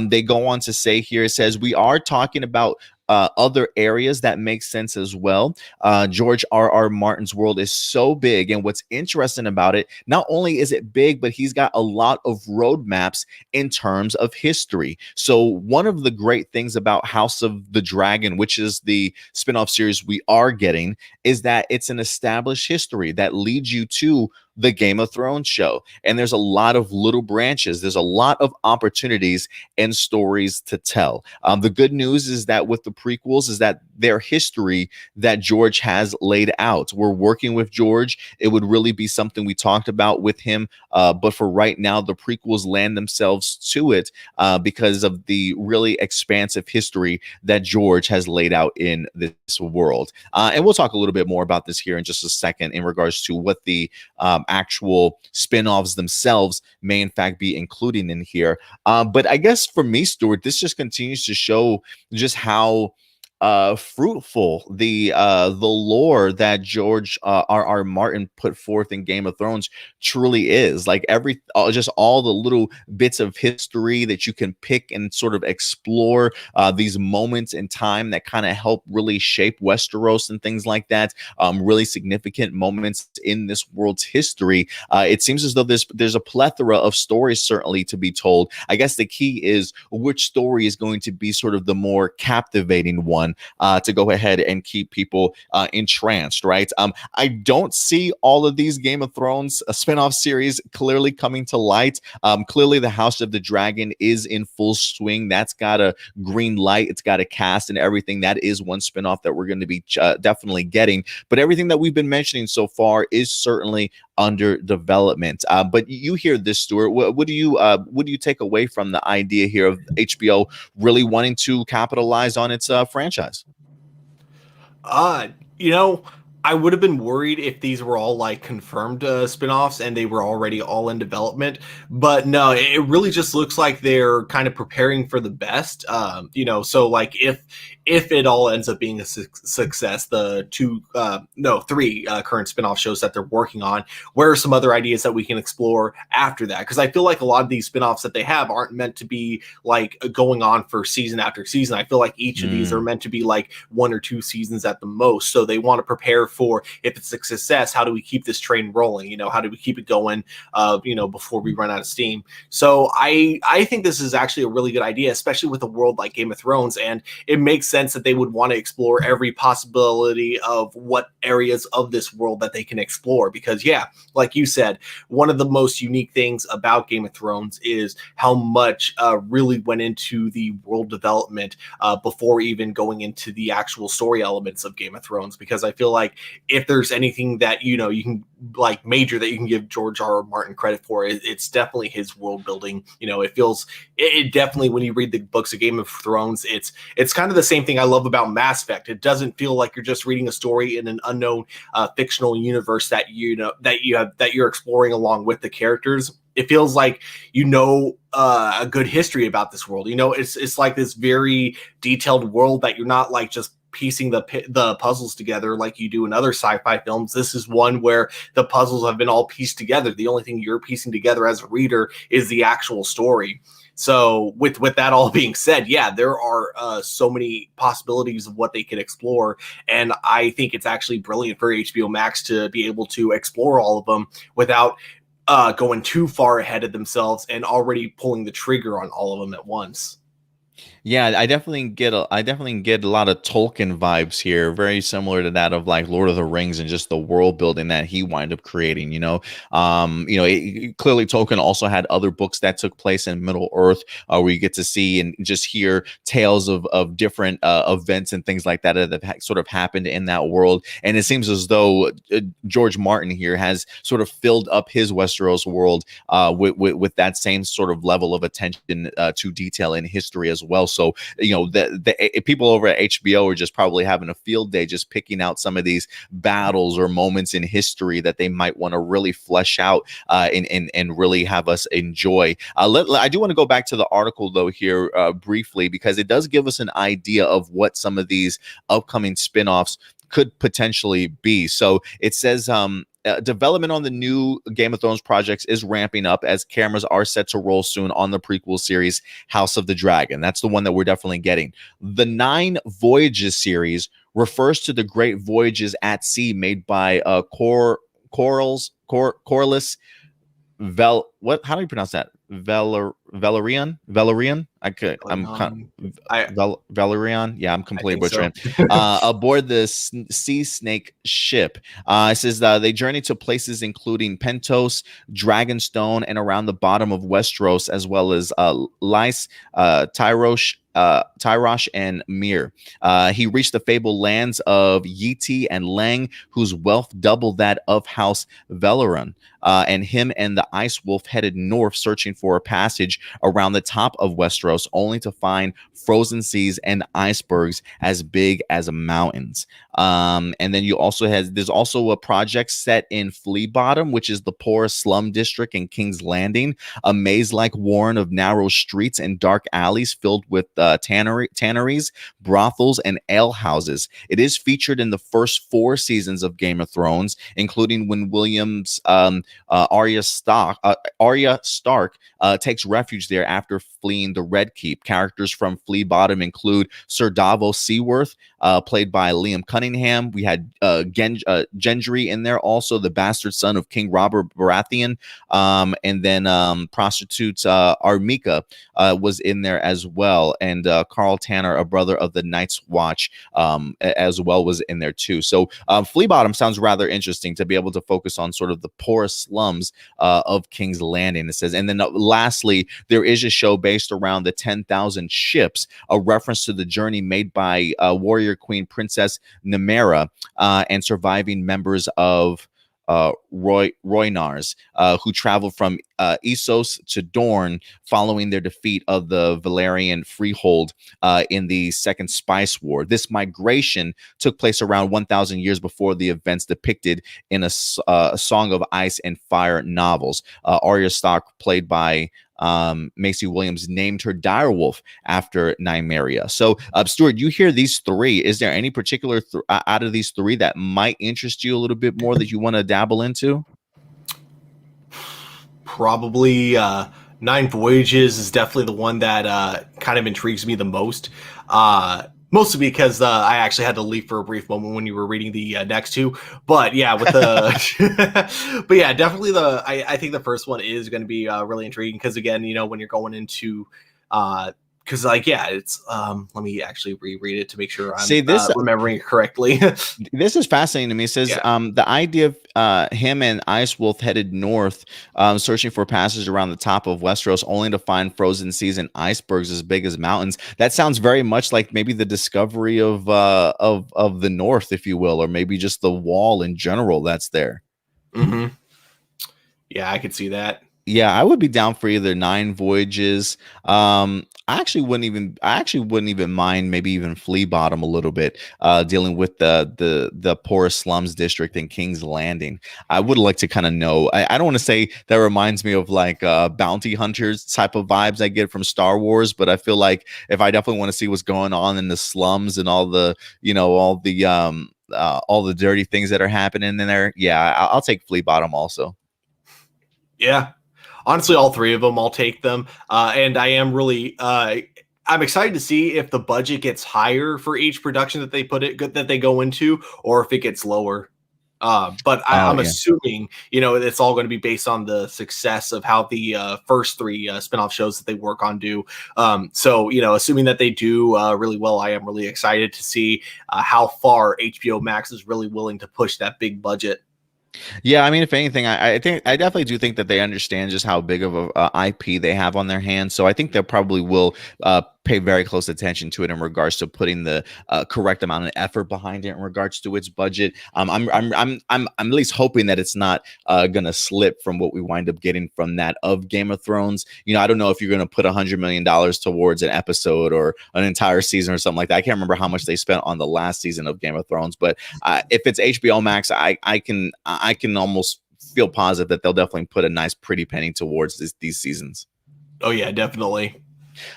Speaker 1: They go on to say here, it says, we are talking about other areas that make sense as well. George R.R. Martin's world is so big, and what's interesting about it, not only is it big, but he's got a lot of roadmaps in terms of history. So one of the great things about House of the Dragon, which is the spinoff series we are getting, is that it's an established history that leads you to the Game of Thrones show. And there's a lot of little branches. There's a lot of opportunities and stories to tell. The good news is that with the prequels is that their history that George has laid out. We're working with George. It would really be something we talked about with him. But for right now, the prequels land themselves to it because of the really expansive history that George has laid out in this world. And we'll talk a little bit more about this here in just a second in regards to what the actual spin-offs themselves may in fact be including in here. But I guess for me, Stuart, this just continues to show just how fruitful the lore that George R. Martin put forth in Game of Thrones truly is. Like just all the little bits of history that you can pick and sort of explore these moments in time that kind of help really shape Westeros and things like that. Really significant moments in this world's history. It seems as though there's a plethora of stories certainly to be told. I guess the key is which story is going to be sort of the more captivating one to go ahead and keep people entranced, right? I don't see all of these Game of Thrones spinoff series clearly coming to light. Clearly, the House of the Dragon is in full swing. That's got a green light. It's got a cast and everything. That is one spinoff that we're going to be definitely getting. But everything that we've been mentioning so far is certainly under development. But you hear this, Stuart. What do you take away from the idea here of HBO really wanting to capitalize on its franchise?
Speaker 2: You know, I would have been worried if these were all like confirmed spin-offs and they were already all in development, but no, it really just looks like they're kind of preparing for the best. So like if it all ends up being a success, the three current spin-off shows that they're working on, where are some other ideas that we can explore after that? Because I feel like a lot of these spin-offs that they have aren't meant to be like going on for season after season. I feel like each of these are meant to be like 1 or 2 seasons at the most. So they want to prepare for, if it's a success, how do we keep this train rolling? How do we keep it going, before we run out of steam? So I think this is actually a really good idea, especially with a world like Game of Thrones. And it makes sense that they would want to explore every possibility of what areas of this world that they can explore. Because yeah, like you said, one of the most unique things about Game of Thrones is how much really went into the world development before even going into the actual story elements of Game of Thrones. Because I feel like if there's anything that you can like major that you can give George R. Martin credit for, it's definitely his world building. It definitely, when you read the books of Game of Thrones, it's kind of the same thing I love about Mass Effect. It doesn't feel like you're just reading a story in an unknown fictional universe that you're exploring along with the characters. It feels like a good history about this world. It's like this very detailed world that you're not like just piecing the puzzles together like you do in other sci-fi films. This is one where the puzzles have been all pieced together. The only thing you're piecing together as a reader is the actual story. So with that all being said, yeah, there are so many possibilities of what they could explore. And I think it's actually brilliant for HBO Max to be able to explore all of them without going too far ahead of themselves and already pulling the trigger on all of them at once.
Speaker 1: Yeah, I definitely get a lot of Tolkien vibes here, very similar to that of like Lord of the Rings and just the world building that he wound up creating. Clearly Tolkien also had other books that took place in Middle Earth, where you get to see and just hear tales of different events and things like that that have sort of happened in that world. And it seems as though George Martin here has sort of filled up his Westeros world with that same sort of level of attention to detail in history as well. So, the people over at HBO are just probably having a field day just picking out some of these battles or moments in history that they might want to really flesh out and really have us enjoy. I do want to go back to the article, though, here briefly, because it does give us an idea of what some of these upcoming spinoffs could potentially be. So it says development on the new Game of Thrones projects is ramping up as cameras are set to roll soon on the prequel series House of the Dragon. That's the one that we're definitely getting. The 9 Voyages series refers to the great voyages at sea made by Corliss how do you pronounce that? Valerian. Valerian. Yeah, I'm completely butchering.
Speaker 2: So.
Speaker 1: Aboard the sea snake ship. It says they journey to places including Pentos, Dragonstone, and around the bottom of Westeros, as well as Lys, Tyrosh, and Mir. He reached the fabled lands of Yeti and Lang, whose wealth doubled that of House Valoran. And him and the Ice Wolf headed north, searching for a passage around the top of Westeros, only to find frozen seas and icebergs as big as mountains. And then there's also a project set in Flea Bottom, which is the poorest slum district in King's Landing, a maze-like warren of narrow streets and dark alleys filled with tanneries, brothels, and alehouses. It is featured in the first 4 seasons of Game of Thrones, including when William's Arya Stark takes refuge there after fleeing the Red Keep. Characters from Flea Bottom include Sir Davos Seaworth, played by Liam Cunningham. We had Gendry in there, also the bastard son of King Robert Baratheon, and then prostitute Armika was in there as well, and Carl Tanner, a brother of the Night's Watch, as well, was in there too. So Flea Bottom sounds rather interesting to be able to focus on sort of the poorest slums of King's Landing. It says, and then lastly, there is a show based around the 10,000 ships, a reference to the journey made by warrior queen Princess Nymeria and surviving members of Roynars, who traveled from Essos to Dorne following their defeat of the Valyrian freehold in the Second Spice War. This migration took place around 1,000 years before the events depicted in a Song of Ice and Fire novels. Arya Stark, played by Macy Williams, named her direwolf after Nymeria. So, Stuart, you hear these 3. Is there any particular out of these 3 that might interest you a little bit more that you want to dabble into?
Speaker 2: Probably 9 Voyages is definitely the one that kind of intrigues me the most. Mostly because I actually had to leave for a brief moment when you were reading the next 2. But yeah, with the but yeah, definitely I think the first one is going to be really intriguing because, again, when you're going into because it's let me actually reread it to make sure I'm remembering it correctly.
Speaker 1: This is fascinating to me. It says the idea of him and Ice Wolf headed north, searching for passage around the top of Westeros, only to find frozen seas and icebergs as big as mountains. That sounds very much like maybe the discovery of the North, if you will, or maybe just the Wall in general that's there.
Speaker 2: Mm-hmm. Yeah, I could see that.
Speaker 1: Yeah, I would be down for either 9 Voyages. I actually wouldn't even mind maybe even Flea Bottom a little bit, dealing with the poorest slums district in King's Landing. I would like to kind of know. I don't want to say that reminds me of like bounty hunters type of vibes I get from Star Wars, but I feel like if I definitely want to see what's going on in the slums and all the dirty things that are happening in there, yeah, I'll take Flea Bottom also.
Speaker 2: Yeah. Honestly, all 3 of them, I'll take them. And I am really, I'm excited to see if the budget gets higher for each production that they go into, or if it gets lower. But I'm assuming, it's all going to be based on the success of how the first 3 spinoff shows that they work on do. So, assuming that they do really well, I am really excited to see how far HBO Max is really willing to push that big budget.
Speaker 1: Yeah, I mean, if anything, I definitely do think that they understand just how big of a IP they have on their hands. So I think they probably will pay very close attention to it in regards to putting the correct amount of effort behind it in regards to its budget. I'm at least hoping that it's not gonna slip from what we wind up getting from that of Game of Thrones. I don't know if you're gonna put $100 million towards an episode or an entire season or something like that. I can't remember how much they spent on the last season of Game of Thrones, but if it's HBO Max, I can almost feel positive that they'll definitely put a nice pretty penny towards these seasons.
Speaker 2: Oh yeah, definitely.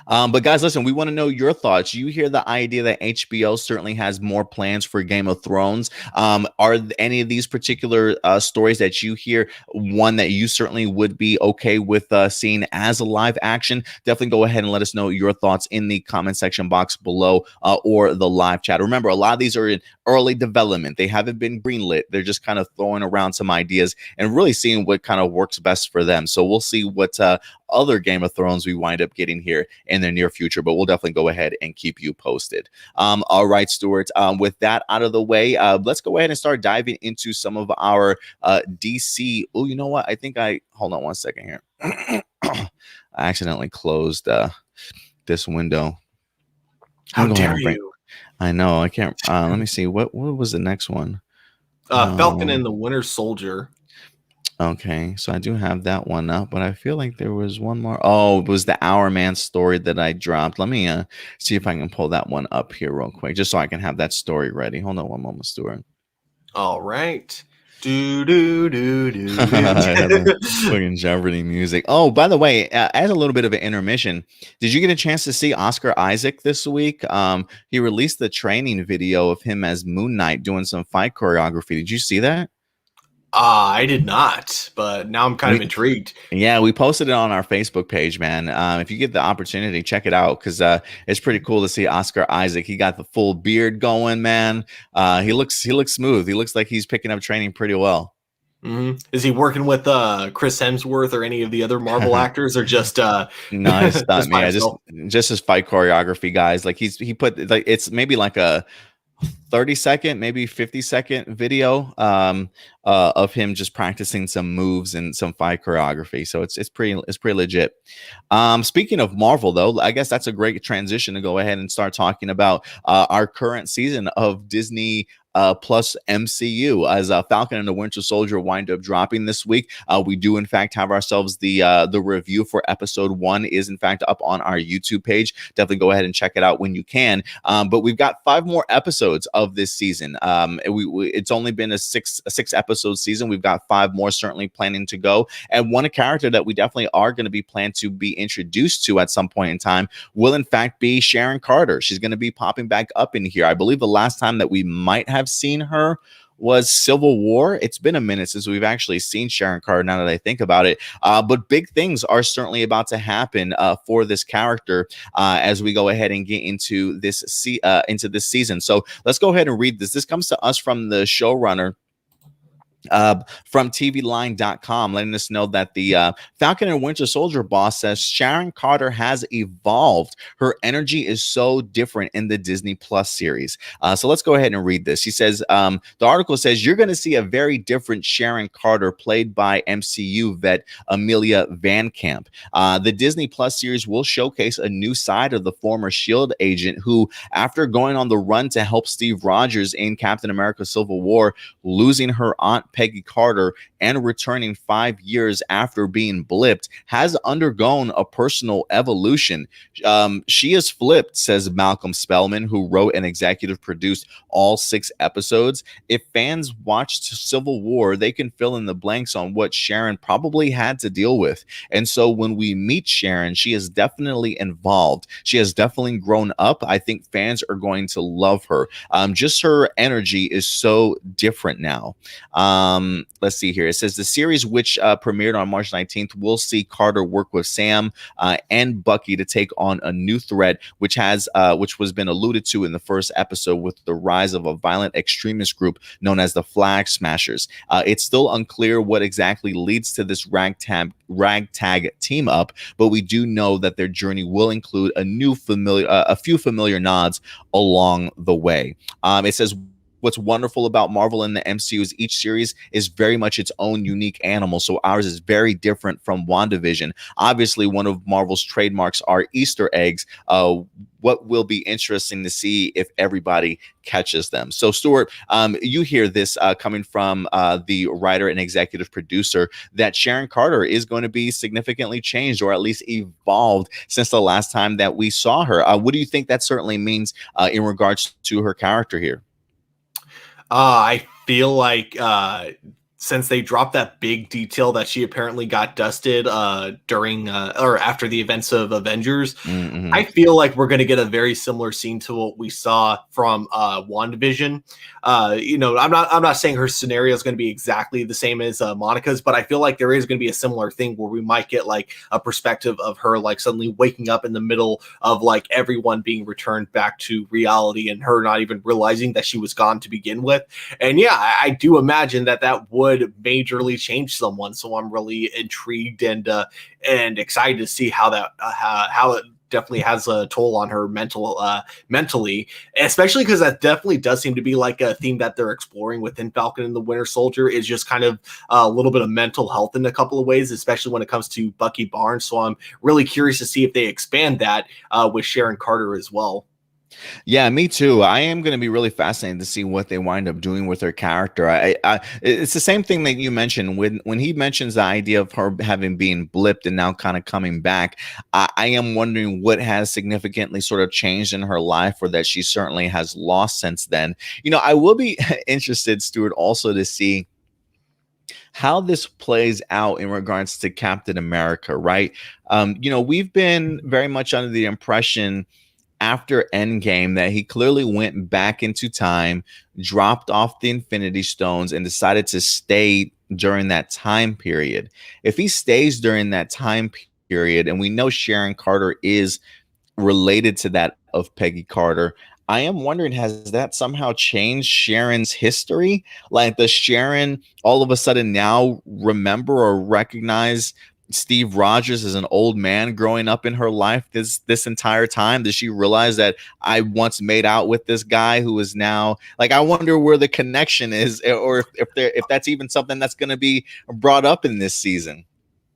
Speaker 1: But guys, listen, we want to know your thoughts. You hear the idea that HBO certainly has more plans for Game of Thrones. Are any of these particular stories that you hear one that you certainly would be okay with seeing as a live action? Definitely go ahead and let us know your thoughts in the comment section box below or the live chat. Remember, a lot of these are in early development. They haven't been greenlit. They're just kind of throwing around some ideas and really seeing what kind of works best for them. So we'll see what other Game of Thrones we wind up getting here in the near future. But we'll definitely go ahead and keep you posted. All right, Stuart. With that out of the way, let's go ahead and start diving into some of our DC. Oh, you know what? I think hold on one second here. I accidentally closed this window.
Speaker 2: How dare you?
Speaker 1: I know I can't. Let me see. What was the next one?
Speaker 2: Falcon and the Winter Soldier.
Speaker 1: Okay, so I do have that one up, but I feel like there was one more. Oh, it was the Hourman story that I dropped. Let me see if I can pull that one up here real quick, just so I can have that story ready. Hold on one moment, Stuart.
Speaker 2: All right. Do do do do.
Speaker 1: Fucking Jeopardy music. Oh, by the way, as a little bit of an intermission, did you get a chance to see Oscar Isaac this week? He released the training video of him as Moon Knight doing some fight choreography. Did you see that?
Speaker 2: I did not, but now I'm kind of intrigued.
Speaker 1: Yeah, we posted it on our Facebook page, man. If you get the opportunity, check it out because it's pretty cool to see Oscar Isaac. He got the full beard going, man. He looks smooth. He looks like he's picking up training pretty well.
Speaker 2: Mm-hmm. Is he working with Chris Hemsworth or any of the other Marvel actors, or just
Speaker 1: no, it's not me. Just his fight choreography, guys. Like he put like it's maybe like a 30-second, maybe 50-second video of him just practicing some moves and some fight choreography. So it's pretty legit. Speaking of Marvel, though, I guess that's a great transition to go ahead and start talking about our current season of Disney plus MCU as Falcon and the Winter Soldier wind up dropping this week. We do in fact have ourselves the review for episode 1 is in fact up on our YouTube page. Definitely go ahead and check it out when you can. But we've got 5 more episodes of this season. It's only been a six episode season. We've got 5 more certainly planning to go. And one character that we definitely are going to be planned to be introduced to at some point in time will in fact be Sharon Carter. She's going to be popping back up in here. I believe the last time that we might have seen her was Civil War. It's been a minute since we've actually seen Sharon Carter, now that I think about it. But big things are certainly about to happen for this character as we go ahead and get into this season. So let's go ahead and read this. This comes to us from the showrunner from tvline.com, letting us know that the Falcon and Winter Soldier boss says Sharon Carter has evolved. Her energy is so different in the Disney Plus series. So let's go ahead and read this. He says, the article says, you're going to see a very different Sharon Carter played by MCU vet Amelia Van Camp. The Disney Plus series will showcase a new side of the former S.H.I.E.L.D. agent who, after going on the run to help Steve Rogers in Captain America Civil War, losing her aunt Peggy Carter and returning 5 years after being blipped, has undergone a personal evolution. She is flipped, says Malcolm Spellman, who wrote and executive produced all 6 episodes. If fans watched Civil War, they can fill in the blanks on what Sharon probably had to deal with. And so when we meet Sharon, she is definitely involved. She has definitely grown up. I think fans are going to love her. Just her energy is so different now. Let's see here. It says the series, which premiered on March 19th, will see Carter work with Sam and Bucky to take on a new threat, which was been alluded to in the first episode with the rise of a violent extremist group known as the Flag Smashers. It's still unclear what exactly leads to this ragtag team up, but we do know that their journey will include a few familiar nods along the way. It says, what's wonderful about Marvel and the MCU is each series is very much its own unique animal. So ours is very different from WandaVision. Obviously, one of Marvel's trademarks are Easter eggs. What will be interesting to see if everybody catches them. So Stuart, you hear this coming from the writer and executive producer that Sharon Carter is going to be significantly changed, or at least evolved, since the last time that we saw her. What do you think that certainly means in regards to her character here?
Speaker 2: I feel like since they dropped that big detail that she apparently got dusted during or after the events of Avengers, I feel like we're going to get a very similar scene to what we saw from WandaVision. I'm not saying her scenario is going to be exactly the same as Monica's, but I feel like there is going to be a similar thing where we might get like a perspective of her like suddenly waking up in the middle of like everyone being returned back to reality and her not even realizing that she was gone to begin with. And yeah, I do imagine that would would majorly change someone. So I'm really intrigued and excited to see how that how it definitely has a toll on her mentally, especially because that definitely does seem to be like a theme that they're exploring within Falcon and the Winter Soldier, is just kind of a little bit of mental health in a couple of ways, especially when it comes to Bucky Barnes. So I'm really curious to see if they expand that with Sharon Carter as well.
Speaker 1: Yeah, me too. I am going to be really fascinated to see what they wind up doing with her character. It's the same thing that you mentioned when he mentions the idea of her having been blipped and now kind of coming back. I am wondering what has significantly sort of changed in her life, or that she certainly has lost since then. I will be interested, Stuart, also to see how this plays out in regards to Captain America, right? We've been very much under the impression after Endgame that he clearly went back into time, dropped off the Infinity Stones, and decided to stay during that time period. If he stays during that time period, and we know Sharon Carter is related to that of Peggy Carter, I am wondering, has that somehow changed Sharon's history? Like, does Sharon all of a sudden now remember or recognize Steve Rogers as an old man growing up in her life this entire time? Does she realize that I once made out with this guy who is now, like, I wonder where the connection is, or if that's even something that's going to be brought up in this season.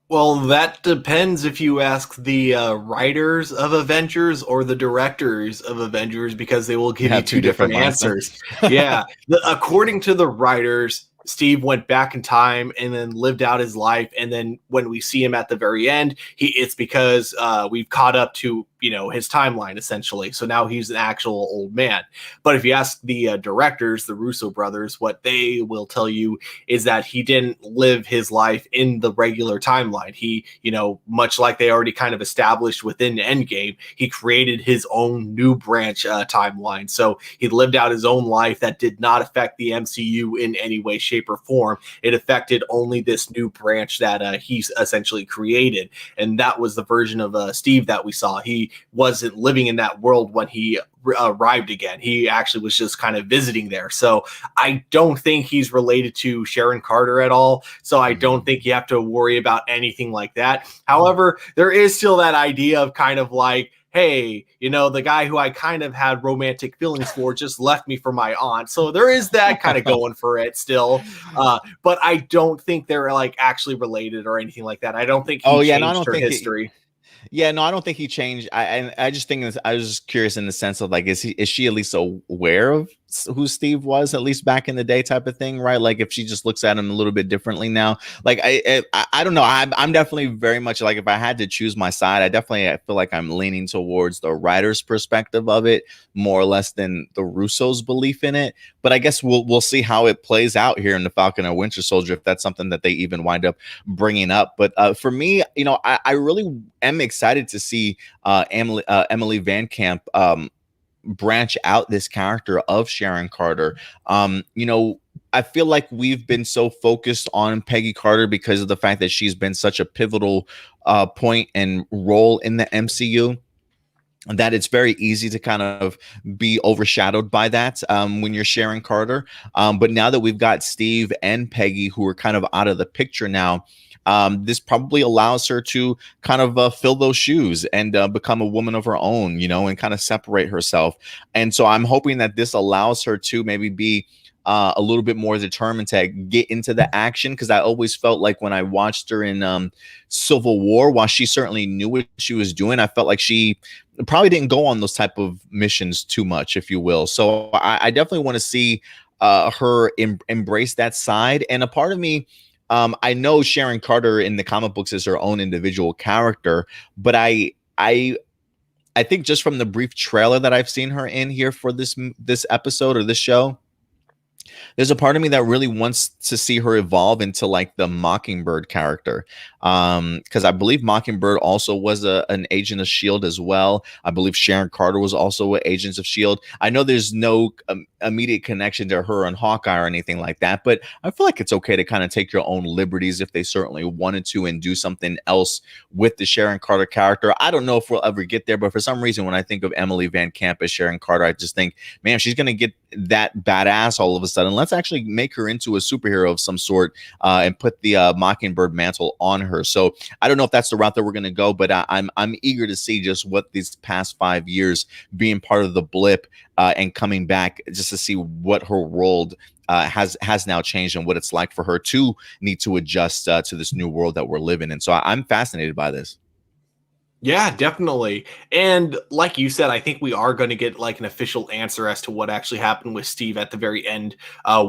Speaker 2: Well, that depends if you ask the writers of Avengers or the directors of Avengers, because they will give you two different answers. Yeah. According to the writers, Steve went back in time and then lived out his life. And then when we see him at the very end, it's because we've caught up to, his timeline, essentially. So now he's an actual old man. But if you ask the directors, the Russo brothers, what they will tell you is that he didn't live his life in the regular timeline. He, much like they already kind of established within Endgame, he created his own new branch timeline. So he lived out his own life that did not affect the MCU in any way, shape, or form. It affected only this new branch that he's essentially created. And that was the version of Steve that we saw. He wasn't living in that world when he arrived again. He actually was just kind of visiting there. So I don't think he's related to Sharon Carter at all. So I don't think you have to worry about anything like that. However, there is still that idea of kind of like, hey, the guy who I kind of had romantic feelings for just left me for my aunt. So there is that kind of going for it still. But I don't think they're like actually related or anything like that. I don't think he changed her history.
Speaker 1: Yeah, no, I don't think he changed. I just think I was just curious in the sense of like, is she at least aware of who Steve was, at least back in the day, type of thing, right? Like, if she just looks at him a little bit differently now, like I don't know. I'm definitely very much like, if I had to choose my side, I feel like I'm leaning towards the writer's perspective of it more or less than the Russo's belief in it. But I guess we'll see how it plays out here in the Falcon and Winter Soldier, if that's something that they even wind up bringing up. But for me, I really am excited to see Emily Van Camp branch out this character of Sharon Carter. I feel like we've been so focused on Peggy Carter because of the fact that she's been such a pivotal point and role in the MCU, that it's very easy to kind of be overshadowed by that when you're Sharon Carter. But now that we've got Steve and Peggy, who are kind of out of the picture now, this probably allows her to kind of fill those shoes and become a woman of her own, and kind of separate herself. And so I'm hoping that this allows her to maybe be a little bit more determined to get into the action, because I always felt like when I watched her in Civil War, while she certainly knew what she was doing, I felt like she probably didn't go on those type of missions too much, if you will. So I definitely want to see her embrace that side. And a part of me, I know Sharon Carter in the comic books is her own individual character, but I think just from the brief trailer that I've seen her in here for this episode or this show, there's a part of me that really wants to see her evolve into like the Mockingbird character. Because I believe Mockingbird also was an agent of S.H.I.E.L.D. as well. I believe Sharon Carter was also agents of S.H.I.E.L.D. I know there's no immediate connection to her and Hawkeye or anything like that, but I feel like it's okay to kind of take your own liberties if they certainly wanted to and do something else with the Sharon Carter character. I don't know if we'll ever get there, but for some reason, when I think of Emily Van Camp as Sharon Carter, I just think, man, she's going to get that badass all of a sudden. Let's actually make her into a superhero of some sort and put the Mockingbird mantle on her. So I don't know if that's the route that we're going to go, but I'm eager to see just what these past 5 years being part of the blip and coming back, just to see what her world has now changed and what it's like for her to need to adjust to this new world that we're living in. So I'm fascinated by this.
Speaker 2: Yeah, definitely. And like you said, I think we are going to get like an official answer as to what actually happened with Steve at the very end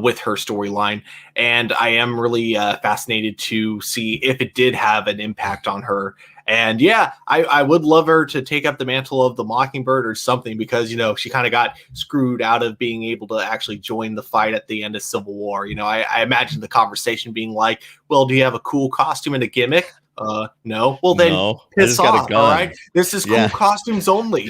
Speaker 2: with her storyline. And I am really fascinated to see if it did have an impact on her. And yeah, I would love her to take up the mantle of the Mockingbird or something, because, you know, she kind of got screwed out of being able to actually join the fight at the end of Civil War. You know, I imagine the conversation being like, well, do you have a cool costume and a gimmick? No. Well, then
Speaker 1: No,
Speaker 2: piss off. All right. This is cool costumes only.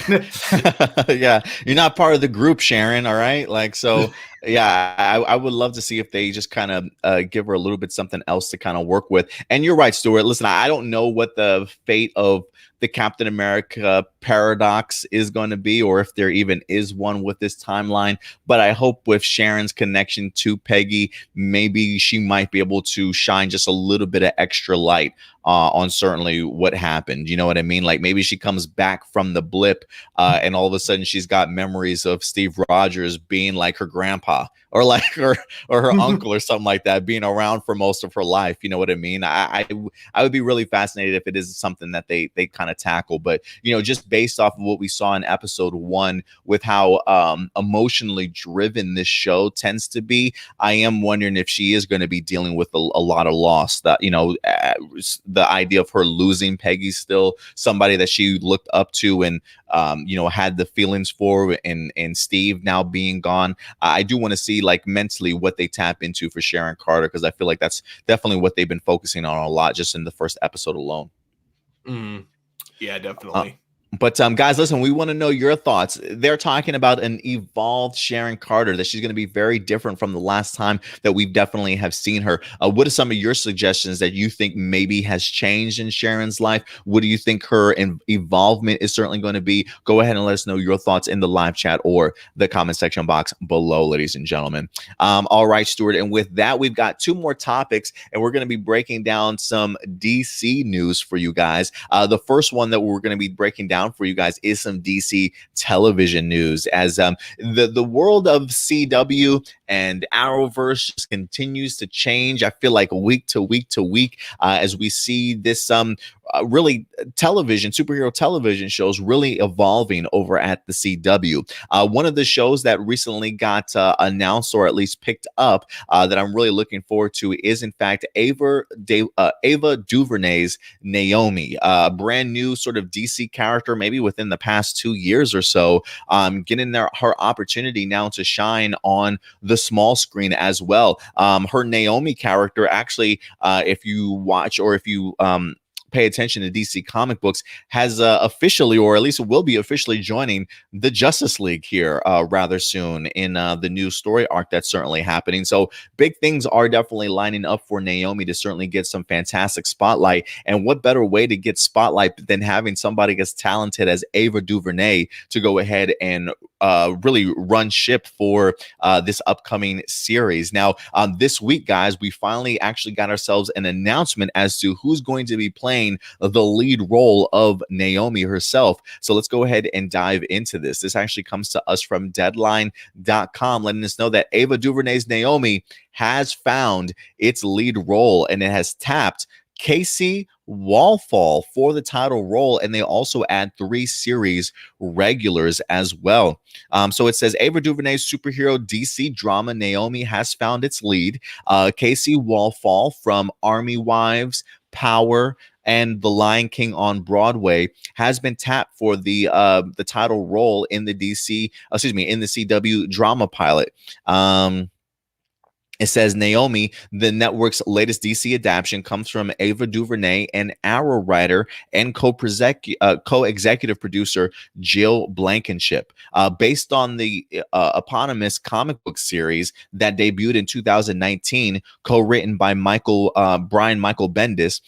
Speaker 1: Yeah. You're not part of the group, Sharon. All right. Like, so yeah, I would love to see if they just kind of give her a little bit something else to kind of work with. And you're right, Stuart. Listen, I don't know what the fate of the Captain America paradox is going to be, or if there even is one with this timeline. But I hope with Sharon's connection to Peggy, maybe she might be able to shine just a little bit of extra light on certainly what happened. You know what I mean? Like maybe she comes back from the blip and all of a sudden she's got memories of Steve Rogers being like her grandpa, or like her uncle or something like that, being around for most of her life. You know what I mean? I would be really fascinated if it is something that they kind of tackle. But, you know, just based off of what we saw in episode 1 with how emotionally driven this show tends to be, I am wondering if she is going to be dealing with a lot of loss. That, you know, the idea of her losing Peggy, still somebody that she looked up to and you know, had the feelings for, and Steve now being gone. I do want to see like mentally what they tap into for Sharon Carter, because I feel like that's definitely what they've been focusing on a lot just in the first episode alone.
Speaker 2: Yeah, definitely.
Speaker 1: But guys, listen, we want to know your thoughts. They're talking about an evolved Sharon Carter, that she's going to be very different from the last time that we definitely have seen her. What are some of your suggestions that you think maybe has changed in Sharon's life? What do you think her involvement is certainly going to be? Go ahead and let us know your thoughts in the live chat or the comment section box below, ladies and gentlemen. All right, Stuart. And with that, we've got 2 more topics, and we're going to be breaking down some DC news for you guys. The first one that we're going to be breaking down for you guys is some DC television news, as the world of CW and Arrowverse just continues to change. I feel like week to week as we see this really superhero television shows really evolving over at the CW. One of the shows that recently got announced, or at least picked up, that I'm really looking forward to is in fact Ava DuVernay's Naomi, a brand new sort of DC character, maybe within the past 2 years or so, getting her opportunity now to shine on the small screen as well. Her Naomi character, actually, if you watch or if you pay attention to DC comic books, has officially, or at least will be officially, joining the Justice League here rather soon in the new story arc that's certainly happening. So big things are definitely lining up for Naomi to certainly get some fantastic spotlight. And what better way to get spotlight than having somebody as talented as Ava DuVernay to go ahead and really run ship for this upcoming series. Now, this week, guys, we finally actually got ourselves an announcement as to who's going to be playing the lead role of Naomi herself. So let's go ahead and dive into this. This actually comes to us from Deadline.com, letting us know that Ava DuVernay's Naomi has found its lead role, and it has tapped Kaci Walfall for the title role, and they also add 3 series regulars as well. So it says Ava DuVernay's superhero DC drama Naomi has found its lead. Kaci Walfall from Army Wives, Power, and The Lion King on Broadway has been tapped for the title role in the CW drama pilot. It says Naomi, the network's latest DC adaptation, comes from Ava DuVernay and Arrow writer and co-executive producer Jill Blankenship. Based on the eponymous comic book series that debuted in 2019, co-written by Brian Michael Bendis,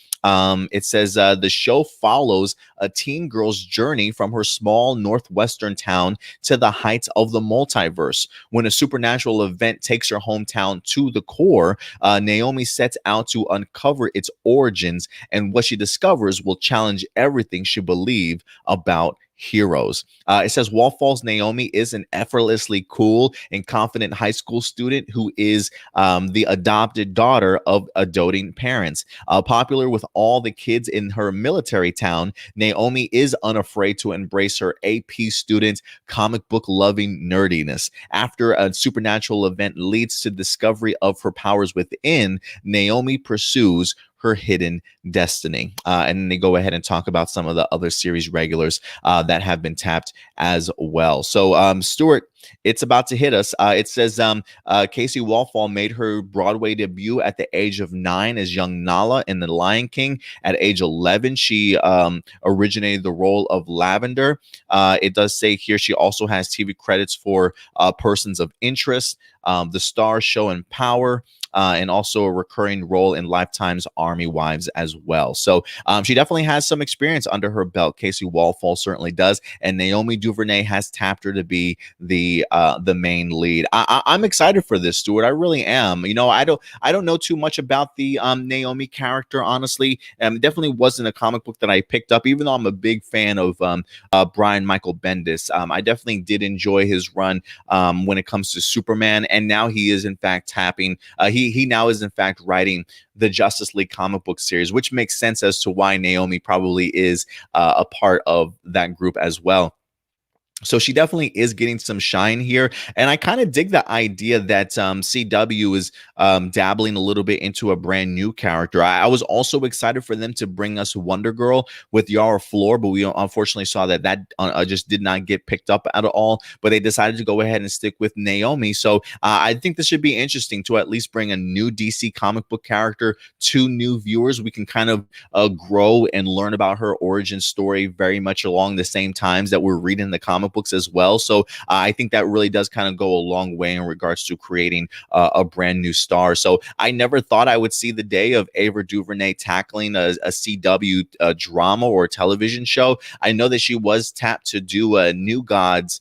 Speaker 1: it says the show follows a teen girl's journey from her small northwestern town to the heights of the multiverse. When a supernatural event takes her hometown to the core, Naomi sets out to uncover its origins, and what she discovers will challenge everything she believed about heroes. It says Walfall's Naomi is an effortlessly cool and confident high school student who is the adopted daughter of a doting parents. Popular with all the kids in her military town, Naomi is unafraid to embrace her AP student comic book loving nerdiness. After a supernatural event leads to discovery of her powers within, Naomi pursues her hidden destiny. And then they go ahead and talk about some of the other series regulars that have been tapped as well. So, Stuart, it's about to hit us. It says Kaci Walfall made her Broadway debut at the age of 9 as young Nala in The Lion King. At age 11, she originated the role of Lavender. It does say here she also has TV credits for Persons of Interest, The Star Show and Power, and also a recurring role in Lifetime's Army Wives as well. So she definitely has some experience under her belt. Kaci Walfall certainly does, and Naomi Duvernay has tapped her to be the main lead. I'm excited for this, Stuart. I really am. You know, I don't know too much about the Naomi character, honestly. It definitely wasn't a comic book that I picked up, even though I'm a big fan of Brian Michael Bendis. I definitely did enjoy his run when it comes to Superman, and now he is in fact tapping. He now is in fact writing the Justice League comic book series, which makes sense as to why Naomi probably is a part of that group as well. So she definitely is getting some shine here. And I kind of dig the idea that CW is dabbling a little bit into a brand new character. I was also excited for them to bring us Wonder Girl with Yara Flor, but we unfortunately saw that just did not get picked up at all. But they decided to go ahead and stick with Naomi. So I think this should be interesting to at least bring a new DC comic book character to new viewers. We can kind of grow and learn about her origin story very much along the same times that we're reading the comic books as well. So I think that really does kind of go a long way in regards to creating a brand new star. So I never thought I would see the day of Ava DuVernay tackling a CW drama or a television show. I know that she was tapped to do a New Gods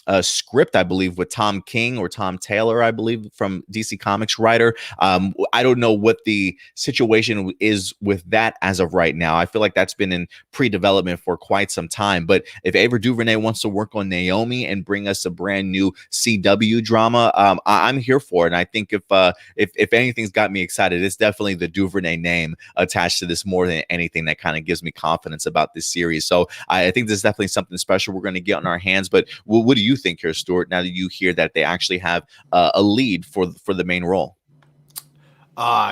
Speaker 1: a script, I believe, with Tom King or Tom Taylor, I believe, from DC Comics writer. I don't know what the situation is with that as of right now. I feel like that's been in pre-development for quite some time. But if Ava DuVernay wants to work on Naomi and bring us a brand new CW drama, I'm here for it. And I think if anything's got me excited, it's definitely the DuVernay name attached to this more than anything that kind of gives me confidence about this series. So I think this is definitely something special we're going to get on our hands. But what do you think here, Stuart, now that you hear that they actually have a lead for the main role?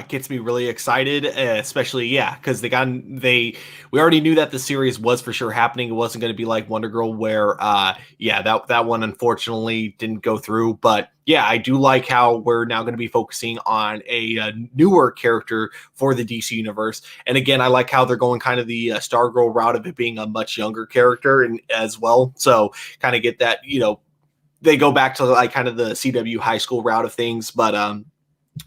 Speaker 2: Gets me really excited, especially because we already knew that the series was for sure happening. It wasn't going to be like Wonder Girl, where that one unfortunately didn't go through. But yeah, I do like how we're now going to be focusing on a newer character for the DC universe. And again, I like how they're going kind of the Stargirl route of it being a much younger character and as well. So kind of get that, they go back to like kind of the CW high school route of things, but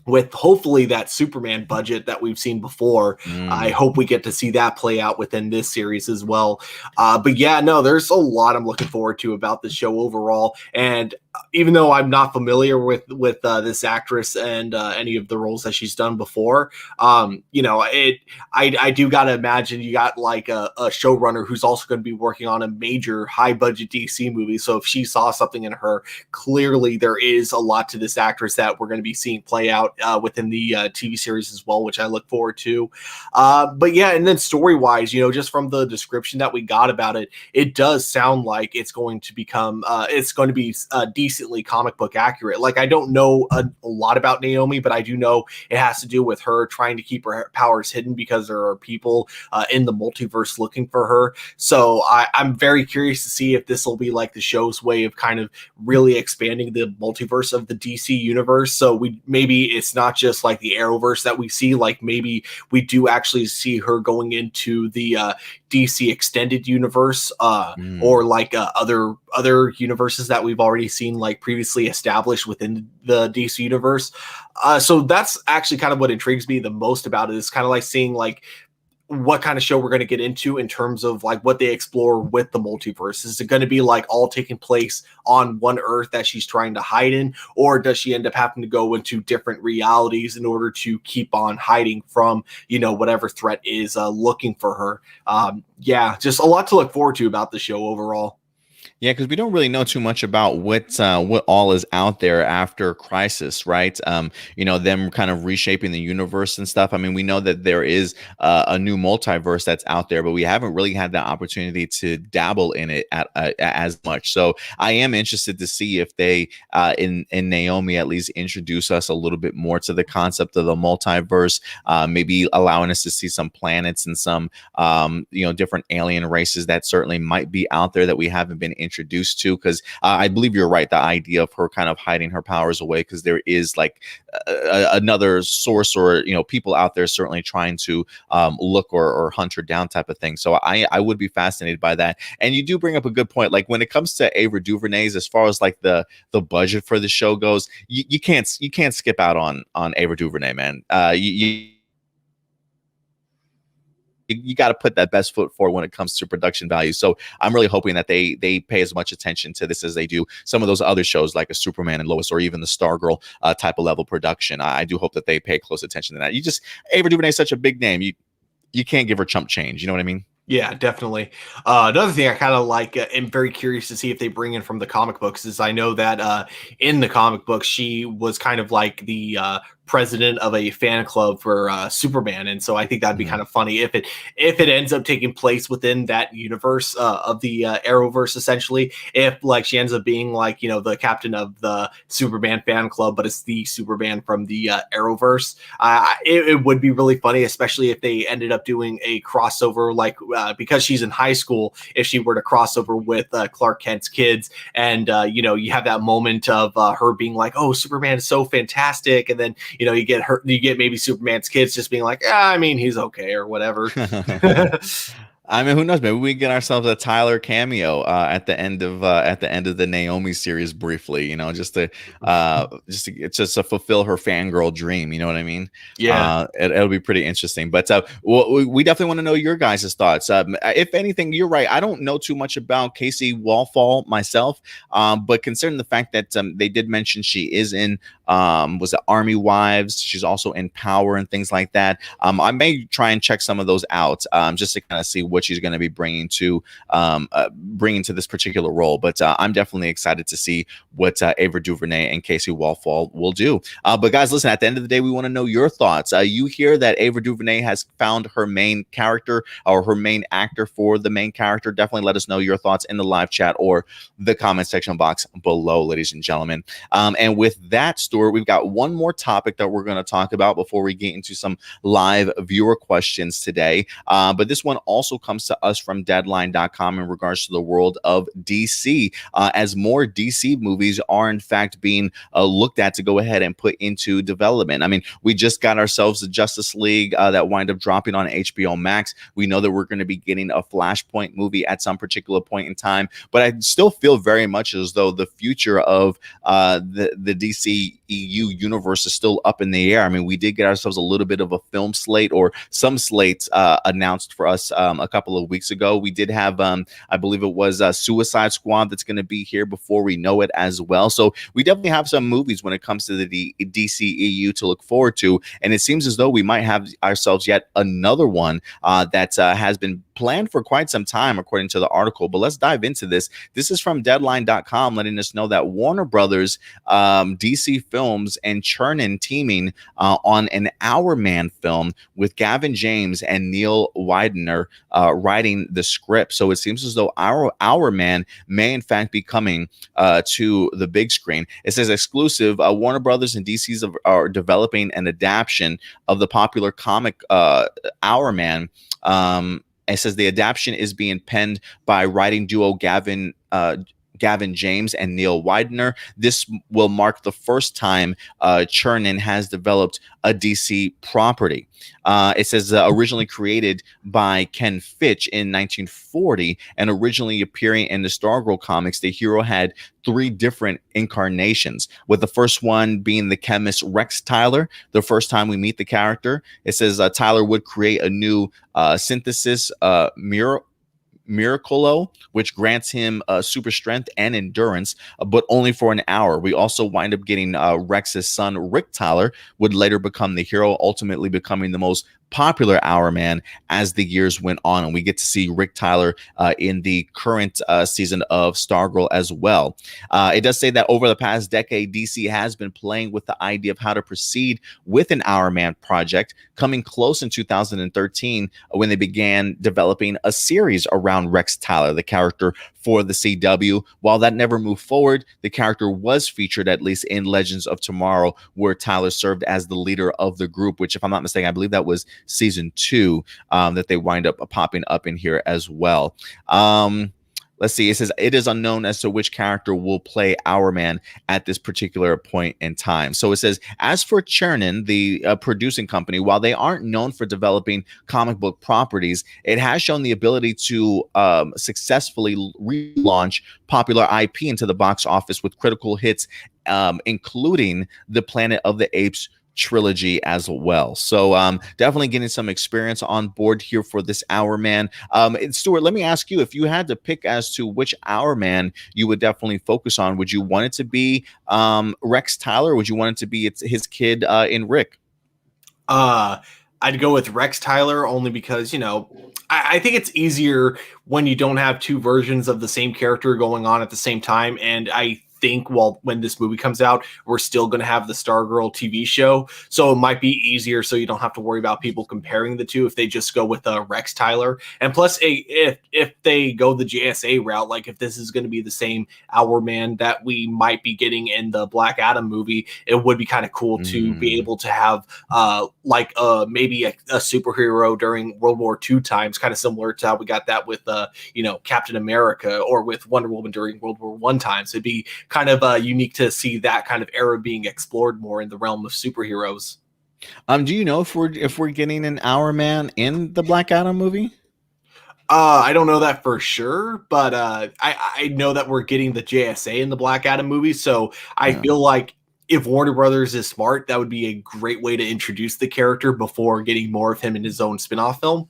Speaker 2: with hopefully that Superman budget that we've seen before, I hope we get to see that play out within this series as well. But yeah, no, there's a lot I'm looking forward to about the show overall. And even though I'm not familiar with this actress and any of the roles that she's done before, I do got to imagine you got like a showrunner who's also going to be working on a major high budget DC movie. So if she saw something in her, clearly there is a lot to this actress that we're going to be seeing play out within the TV series as well, which I look forward to. But yeah, and then story wise, just from the description that we got about it, it does sound like it's going to become decently comic book accurate. Like, I don't know a lot about Naomi, but I do know it has to do with her trying to keep her powers hidden because there are people in the multiverse looking for her. So I'm very curious to see if this will be like the show's way of kind of really expanding the multiverse of the DC universe. So maybe it's not just like the Arrowverse that we see, like maybe we do actually see her going into the DC extended universe or like other universes that we've already seen like previously established within the DC universe. So that's actually kind of what intrigues me the most about it, is kind of like seeing like what kind of show we're going to get into in terms of like what they explore with the multiverse. Is it going to be like all taking place on one Earth that she's trying to hide in, or does she end up having to go into different realities in order to keep on hiding from, you know, whatever threat is looking for her? Yeah, just a lot to look forward to about the show overall.
Speaker 1: Yeah, because we don't really know too much about what all is out there after Crisis, right? You know, them kind of reshaping the universe and stuff. I mean, we know that there is a new multiverse that's out there, but we haven't really had the opportunity to dabble in it as much. So I am interested to see if they, in Naomi, at least introduce us a little bit more to the concept of the multiverse, maybe allowing us to see some planets and some, you know, different alien races that certainly might be out there that we haven't been introduced to, because I believe you're right, the idea of her kind of hiding her powers away, because there is like another source, or you know, people out there certainly trying to look or hunt her down type of thing. So I would be fascinated by that. And you do bring up a good point, like when it comes to Ava DuVernay's, as far as like the budget for the show goes, you can't skip out on Ava DuVernay, man. You got to put that best foot forward when it comes to production value. So I'm really hoping that they pay as much attention to this as they do some of those other shows like a Superman and Lois, or even the Stargirl type of level production. I do hope that they pay close attention to that. Ava DuVernay is such a big name. You can't give her chump change. You know what I mean?
Speaker 2: Yeah, definitely. Another thing I kind of like, am very curious to see if they bring in from the comic books, is I know that in the comic books, she was kind of like the president of a fan club for Superman, and so I think that'd be kind of funny if it ends up taking place within that universe of the Arrowverse, essentially. If like she ends up being like, you know, the captain of the Superman fan club, but it's the Superman from the Arrowverse. It would be really funny, especially if they ended up doing a crossover, like because she's in high school, if she were to cross over with Clark Kent's kids, and you know, you have that moment of her being like, "Oh, Superman is so fantastic," and then you know, you get maybe Superman's kids just being like, "Yeah, I mean, he's okay," or whatever.
Speaker 1: I mean, who knows? Maybe we get ourselves a Tyler cameo at the end of the Naomi series briefly, you know, just to fulfill her fangirl dream. You know what I mean?
Speaker 2: Yeah.
Speaker 1: It'll be pretty interesting. But we definitely want to know your guys' thoughts. If anything, you're right. I don't know too much about Kaci Walfall myself, but considering the fact that they did mention she is in was it Army Wives? She's also in Power and things like that. I may try and check some of those out just to kind of see what she's going to be bringing to this particular role. But I'm definitely excited to see what Ava DuVernay and Kaci Walfall will do. But guys, listen, at the end of the day, we want to know your thoughts. You hear that Ava DuVernay has found her main character, or her main actor for the main character. Definitely let us know your thoughts in the live chat or the comment section box below, ladies and gentlemen. And with that, Stuart, we've got one more topic that we're going to talk about before we get into some live viewer questions today. But this one also comes to us from Deadline.com in regards to the world of DC, as more DC movies are in fact being looked at to go ahead and put into development. I mean, we just got ourselves the Justice League that wind up dropping on HBO Max. We know that we're going to be getting a Flashpoint movie at some particular point in time, but I still feel very much as though the future of the DCEU universe is still up in the air. I mean, we did get ourselves a little bit of a film slate, or some slates announced for us a couple of weeks ago. We did have, I believe it was Suicide Squad that's going to be here before we know it as well. So we definitely have some movies when it comes to the DCEU to look forward to. And it seems as though we might have ourselves yet another one that has been planned for quite some time, according to the article. But let's dive into this. This is from Deadline.com, letting us know that Warner Brothers, DC Films, and Chernin teaming on an Hourman film with Gavin James and Neil Widener writing the script. So it seems as though Hourman may in fact be coming to the big screen. It says exclusive, Warner Brothers and DC's are developing an adaptation of the popular comic Hourman. It says the adaptation is being penned by writing duo Gavin Gavin James and Neil Widener. This will mark the first time Chernin has developed a DC property. It says originally created by Ken Fitch in 1940 and originally appearing in the Stargirl comics, the hero had 3 different incarnations, with the first one being the chemist Rex Tyler. The first time we meet the character, it says Tyler would create a new synthesis Miracolo, which grants him super strength and endurance, but only for an hour. We also wind up getting Rex's son, Rick Tyler, would later become the hero, ultimately becoming the most popular Hourman as the years went on. And we get to see Rick Tyler in the current season of Stargirl as well. It does say that over the past decade, DC has been playing with the idea of how to proceed with an Hourman project, coming close in 2013 when they began developing a series around Rex Tyler, the character for the CW. While that never moved forward, the character was featured at least in Legends of Tomorrow, where Tyler served as the leader of the group, which, if I'm not mistaken, I believe that was season 2 that they wind up popping up in here as well. Let's see. It says it is unknown as to which character will play Hourman at this particular point in time. So it says, as for Chernin, the producing company, while they aren't known for developing comic book properties, it has shown the ability to successfully relaunch popular IP into the box office with critical hits, including the Planet of the Apes trilogy as well. So definitely getting some experience on board here for this Hourman. Stuart, let me ask you, if you had to pick as to which Hourman you would definitely focus on, would you want it to be Rex Tyler, or would you want it to be his kid in Rick?
Speaker 2: I'd go with Rex Tyler, only because, I think it's easier when you don't have 2 versions of the same character going on at the same time. And I think, when this movie comes out, we're still going to have the Stargirl TV show, so it might be easier, so you don't have to worry about people comparing the 2 if they just go with Rex Tyler. And plus, if they go the JSA route, like if this is going to be the same Hourman that we might be getting in the Black Adam movie, it would be kind of cool to be able to have maybe a superhero during World War II times, kind of similar to how we got that with Captain America, or with Wonder Woman during World War I times. It'd be kind of unique to see that kind of era being explored more in the realm of superheroes.
Speaker 1: Do you know if we're getting an Hourman in the Black Adam movie?
Speaker 2: I don't know that for sure, but I know that we're getting the JSA in the Black Adam movie, so I feel like if Warner Brothers is smart, that would be a great way to introduce the character before getting more of him in his own spin-off film.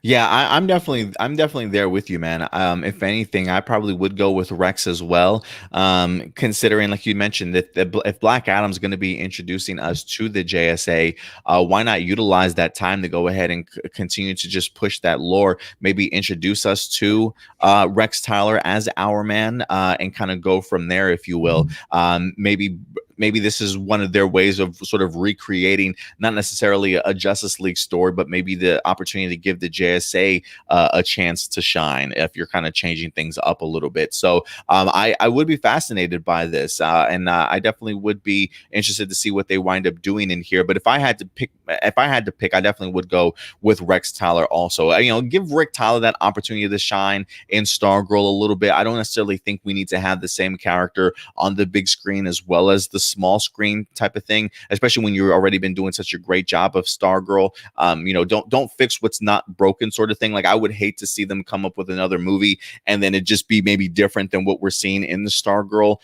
Speaker 1: Yeah, I'm definitely there with you, man. If anything, I probably would go with Rex as well. Considering, like you mentioned, that if Black Adam's going to be introducing us to the JSA, why not utilize that time to go ahead and continue to just push that lore? Maybe introduce us to Rex Tyler as Hourman, and kind of go from there, if you will. Maybe this is one of their ways of sort of recreating, not necessarily a Justice League story, but maybe the opportunity to give the JSA a chance to shine if you're kind of changing things up a little bit. So I would be fascinated by this, and I definitely would be interested to see what they wind up doing in here. But if I had to pick, I definitely would go with Rex Tyler also. Give Rick Tyler that opportunity to shine in Stargirl a little bit. I don't necessarily think we need to have the same character on the big screen as well as the small screen type of thing, especially when you've already been doing such a great job of Stargirl. Don't fix what's not broken, sort of thing. Like, I would hate to see them come up with another movie and then it just be maybe different than what we're seeing in the Stargirl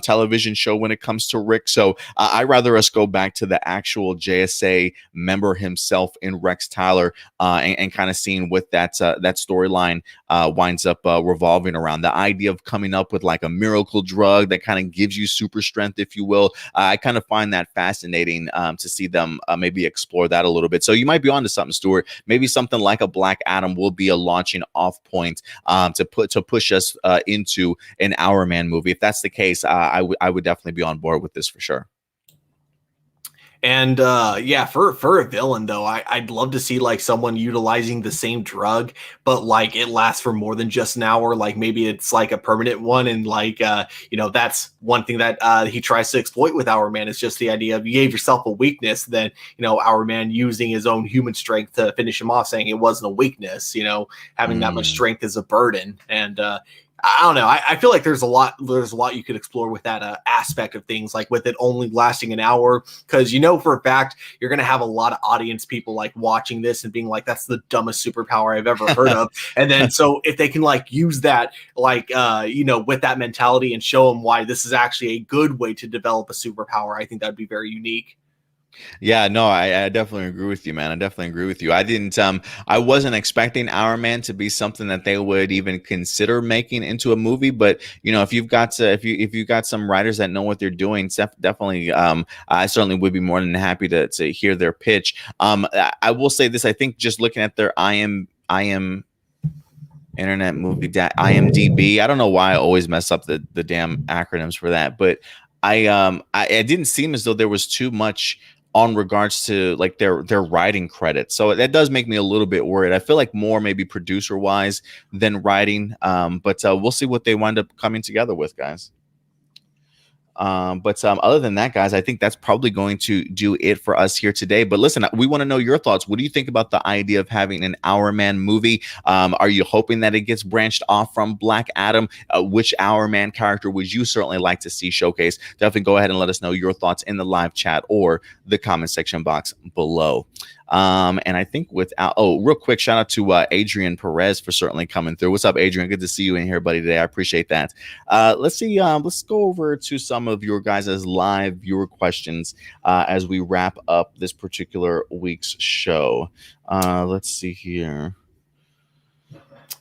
Speaker 1: television show when it comes to Rick. So I'd rather us go back to the actual JSA member himself in Rex Tyler, and kind of seeing what that storyline winds up revolving around. The idea of coming up with like a miracle drug that kind of gives you super strength, if you will. I kind of find that fascinating, to see them maybe explore that a little bit. So you might be onto something, Stuart. Maybe something like a Black Adam will be a launching off point to push us into an Hourman movie. If that's the case, I would definitely be on board with this for sure.
Speaker 2: And for a villain though, I'd love to see like someone utilizing the same drug, but like it lasts for more than just an hour. Like maybe it's like a permanent one, and like that's one thing that he tries to exploit with Hourman. Is just the idea of, you gave yourself a weakness, then Hourman using his own human strength to finish him off, saying it wasn't a weakness. Having that much strength is a burden, and I don't know. I feel like there's a lot you could explore with that aspect of things, like with it only lasting an hour, because for a fact you're going to have a lot of audience people like watching this and being like, that's the dumbest superpower I've ever heard of. And then so if they can like use that like with that mentality and show them why this is actually a good way to develop a superpower, I think that'd be very unique.
Speaker 1: Yeah, no, I definitely agree with you, man. I definitely agree with you. I wasn't expecting Hourman to be something that they would even consider making into a movie. But if you've got some writers that know what they're doing, definitely, I certainly would be more than happy to hear their pitch. I will say this: I think just looking at their IM Internet Movie IMDb. I don't know why I always mess up the damn acronyms for that, but it didn't seem as though there was too much on regards to like their writing credits. So that does make me a little bit worried. I feel like more maybe producer wise than writing. But we'll see what they wind up coming together with, guys. But other than that, guys, I think that's probably going to do it for us here today. But listen, we want to know your thoughts. What do you think about the idea of having an Hourman movie? Are you hoping that it gets branched off from Black Adam? Which Hourman character would you certainly like to see showcased? Definitely go ahead and let us know your thoughts in the live chat or the comment section box below. And I think real quick, shout out to Adrian Perez for certainly coming through. What's up, Adrian? Good to see you in here, buddy, today. I appreciate that. Let's see. Let's go over to some of your guys' live viewer questions as we wrap up this particular week's show. Let's see here.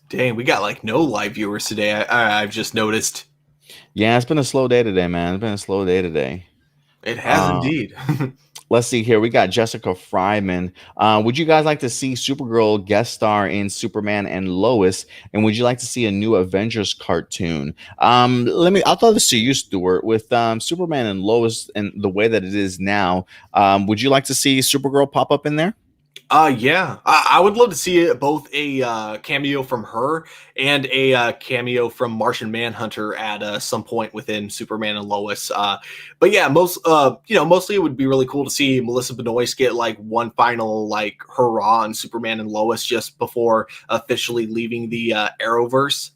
Speaker 2: Dang, we got like no live viewers today. I've just noticed.
Speaker 1: Yeah, it's been a slow day today, man. It's been a slow day today.
Speaker 2: It has indeed.
Speaker 1: Let's see here. We got Jessica Fryman. Would you guys like to see Supergirl guest star in Superman and Lois? And would you like to see a new Avengers cartoon? I'll throw this to you, Stuart. With Superman and Lois and the way that it is now, would you like to see Supergirl pop up in there?
Speaker 2: Yeah, I would love to see both a cameo from her and a cameo from Martian Manhunter at some point within Superman and Lois. But yeah, mostly it would be really cool to see Melissa Benoist get like one final like hurrah on Superman and Lois just before officially leaving the Arrowverse.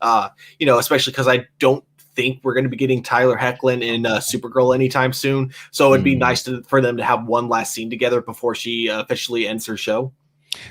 Speaker 2: Especially because I don't think we're going to be getting Tyler Hoechlin in Supergirl anytime soon. So it'd be nice for them to have one last scene together before she officially ends her show.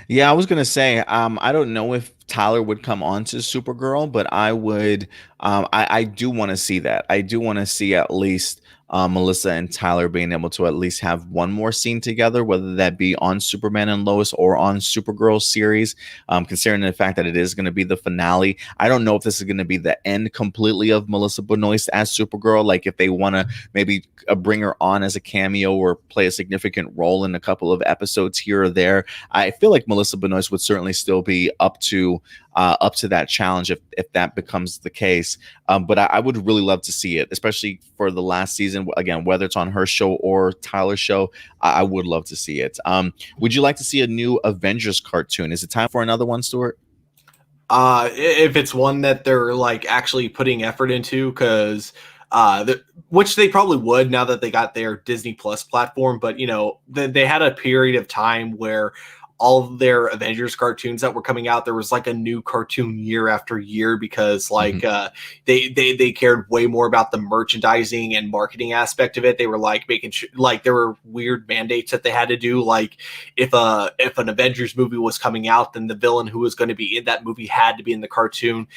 Speaker 1: Yeah, I was gonna say, I don't know if Tyler would come on to Supergirl, but I would. I do want to see that. I do want to see at least Melissa and Tyler being able to at least have one more scene together, whether that be on Superman and Lois or on Supergirl series. Considering the fact that it is going to be the finale, I don't know if this is going to be the end completely of Melissa Benoist as Supergirl. Like if they want to maybe bring her on as a cameo or play a significant role in a couple of episodes here or there. I feel like Melissa Benoist would certainly still be up to that challenge if that becomes the case. But I would really love to see it, especially for the last season. Again, whether it's on her show or Tyler's show, I would love to see it. Would you like to see a new Avengers cartoon? Is it time for another one, Stuart?
Speaker 2: If it's one that they're like actually putting effort into, because which they probably would now that they got their Disney Plus platform. But they had a period of time where all of their Avengers cartoons that were coming out, there was like a new cartoon year after year because like they cared way more about the merchandising and marketing aspect of it. They were like making sure like there were weird mandates that they had to do. Like if an Avengers movie was coming out, then the villain who was going to be in that movie had to be in the cartoon.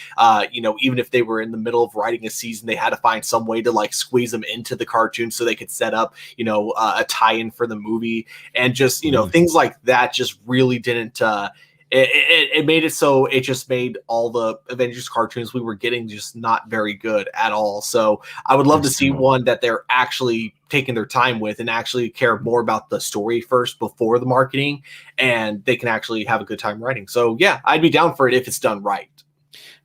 Speaker 2: Even if they were in the middle of writing a season, they had to find some way to like squeeze them into the cartoon so they could set up, a tie-in for the movie and just, things like that just really didn't it made it so it just made all the Avengers cartoons we were getting just not very good at all. So I would love to see one that they're actually taking their time with and actually care more about the story first before the marketing, and they can actually have a good time writing. So yeah, I'd be down for it if it's done right.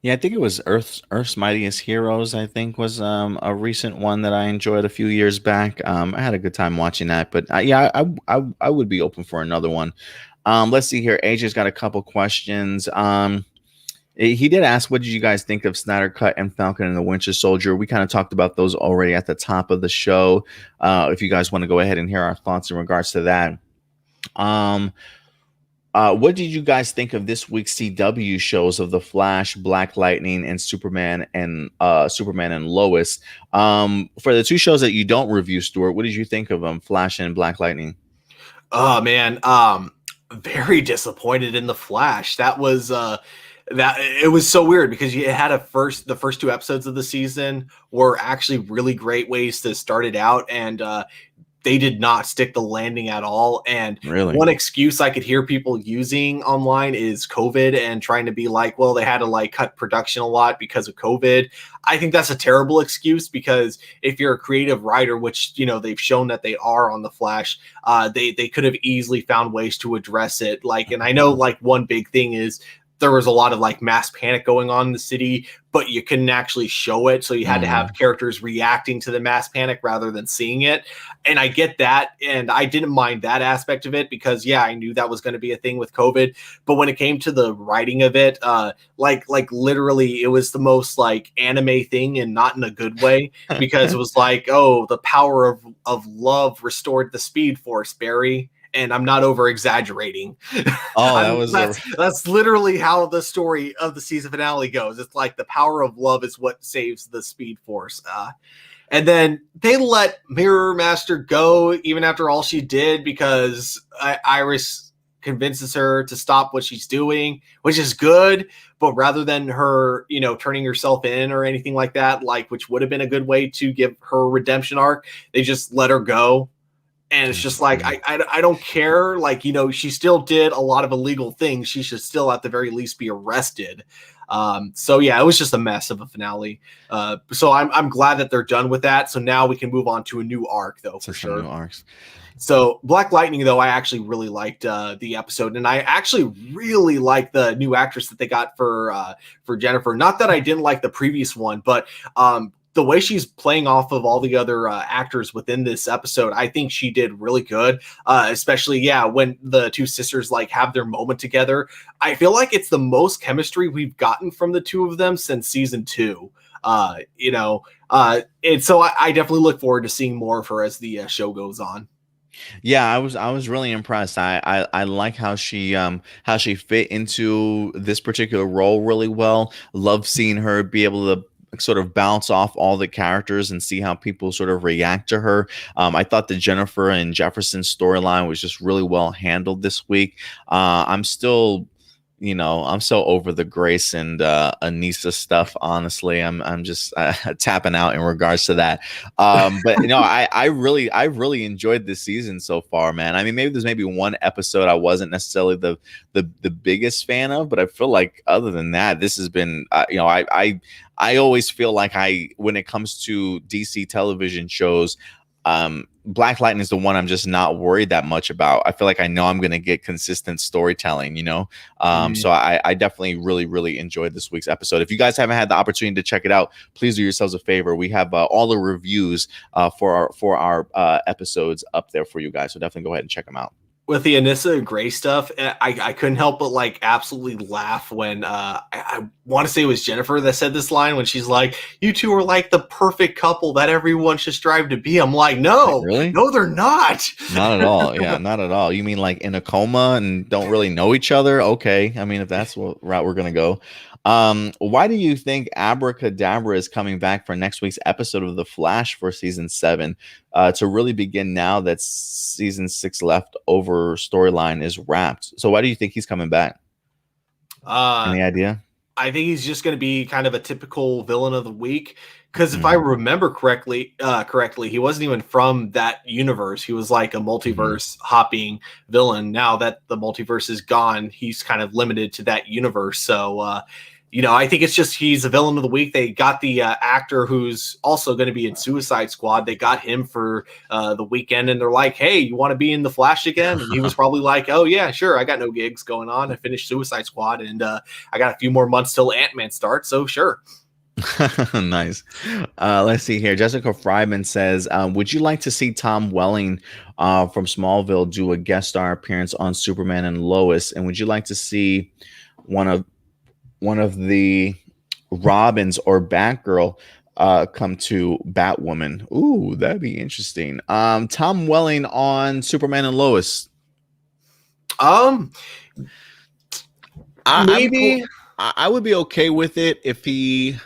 Speaker 1: Yeah, I think it was Earth's Mightiest Heroes, I think was a recent one that I enjoyed a few years back. I had a good time watching that, but I would be open for another one. Let's see here. AJ's got a couple questions. He did ask, what did you guys think of Snyder Cut and Falcon and the Winter Soldier? We kind of talked about those already at the top of the show. If you guys want to go ahead and hear our thoughts in regards to that. What did you guys think of this week's CW shows of The Flash, Black Lightning, and Superman and Lois? For the two shows that you don't review, Stuart, what did you think of them, Flash and Black Lightning?
Speaker 2: Oh man, very disappointed in The Flash. That was that it was so weird because you had the first two episodes of the season were actually really great ways to start it out, and they did not stick the landing at all. And
Speaker 1: Really?
Speaker 2: one excuse I could hear people using online is COVID and trying to be like, well, they had to like cut production a lot because of COVID. I think that's a terrible excuse, because if you're a creative writer, which, you know, they've shown that they are on The Flash, they could have easily found ways to address it. Like, and I know like one big thing is there was a lot of like mass panic going on in the city, but you couldn't actually show it. So you had to have characters reacting to the mass panic rather than seeing it. And I get that. And I didn't mind that aspect of it because, yeah, I knew that was going to be a thing with COVID. But when it came to the writing of it, like literally it was the most like anime thing, and not in a good way, because it was like, oh, the power of love restored the Speed Force, Barry. And I'm not over exaggerating.
Speaker 1: Oh,
Speaker 2: that's literally how the story of the season finale goes. It's like the power of love is what saves the Speed Force. And then they let Mirror Master go even after all she did, because Iris convinces her to stop what she's doing, which is good. But rather than her, you know, turning herself in or anything like that, like, which would have been a good way to give her a redemption arc, they just let her go. And it's just like, I don't care. Like, you know, she still did a lot of illegal things. She should still at the very least be arrested. So yeah, it was just a mess of a finale. So I'm glad that they're done with that. So now we can move on to a new arc, though, for sure. New arcs. So Black Lightning, though, I actually really liked the episode, and I actually really liked the new actress that they got for Jennifer. Not that I didn't like the previous one, but the way she's playing off of all the other actors within this episode, I think she did really good. Especially, yeah, when the two sisters like have their moment together. I feel like it's the most chemistry we've gotten from the two of them since season 2. You know, and so I definitely look forward to seeing more of her as the show goes on.
Speaker 1: Yeah, I was really impressed. I like how she fit into this particular role really well. Love seeing her be able to sort of bounce off all the characters and see how people sort of react to her. I thought the Jennifer and Jefferson storyline was just really well handled this week. I'm still, you know, I'm so over the Grace and Anissa stuff. Honestly, I'm just tapping out in regards to that. But you know, I really enjoyed this season so far, man. I mean, there's maybe one episode I wasn't necessarily the biggest fan of, but I feel like other than that, this has been, you know, I always feel like when it comes to DC television shows, Black Lightning is the one I'm just not worried that much about. I feel like I know I'm going to get consistent storytelling, you know? So I definitely really enjoyed this week's episode. If you guys haven't had the opportunity to check it out, please do yourselves a favor. We have all the reviews for our episodes up there for you guys. So definitely go ahead and check them out.
Speaker 2: With the Anissa and Gray stuff, I couldn't help but like absolutely laugh when I want to say it was Jennifer that said this line when she's like, "You two are like the perfect couple that everyone should strive to be." I'm like, no,
Speaker 1: really?
Speaker 2: No, they're not.
Speaker 1: Not at all. Yeah, not at all. You mean like in a coma and don't really know each other? Okay. I mean, if that's what route we're gonna go. Why do you think Abracadabra is coming back for next week's episode of The Flash for season 7 to really begin now that season 6 leftover storyline is wrapped? So why do you think he's coming back? Any idea?
Speaker 2: I think he's just going to be kind of a typical villain of the week. Because if I remember correctly, he wasn't even from that universe. He was like a multiverse hopping villain. Now that the multiverse is gone, he's kind of limited to that universe. So, you know, I think it's just he's a villain of the week. They got the actor who's also going to be in Suicide Squad. They got him for the weekend, and they're like, "Hey, you want to be in The Flash again?" And he was probably like, "Oh yeah, sure. I got no gigs going on. I finished Suicide Squad, and I got a few more months till Ant-Man starts. So sure."
Speaker 1: Nice. Let's see here. Jessica Fryman says, would you like to see Tom Welling from Smallville do a guest star appearance on Superman and Lois? And would you like to see one of the Robins or Batgirl come to Batwoman? Ooh, that'd be interesting. Tom Welling on Superman and Lois.
Speaker 2: Maybe.
Speaker 1: I would be okay with it if he.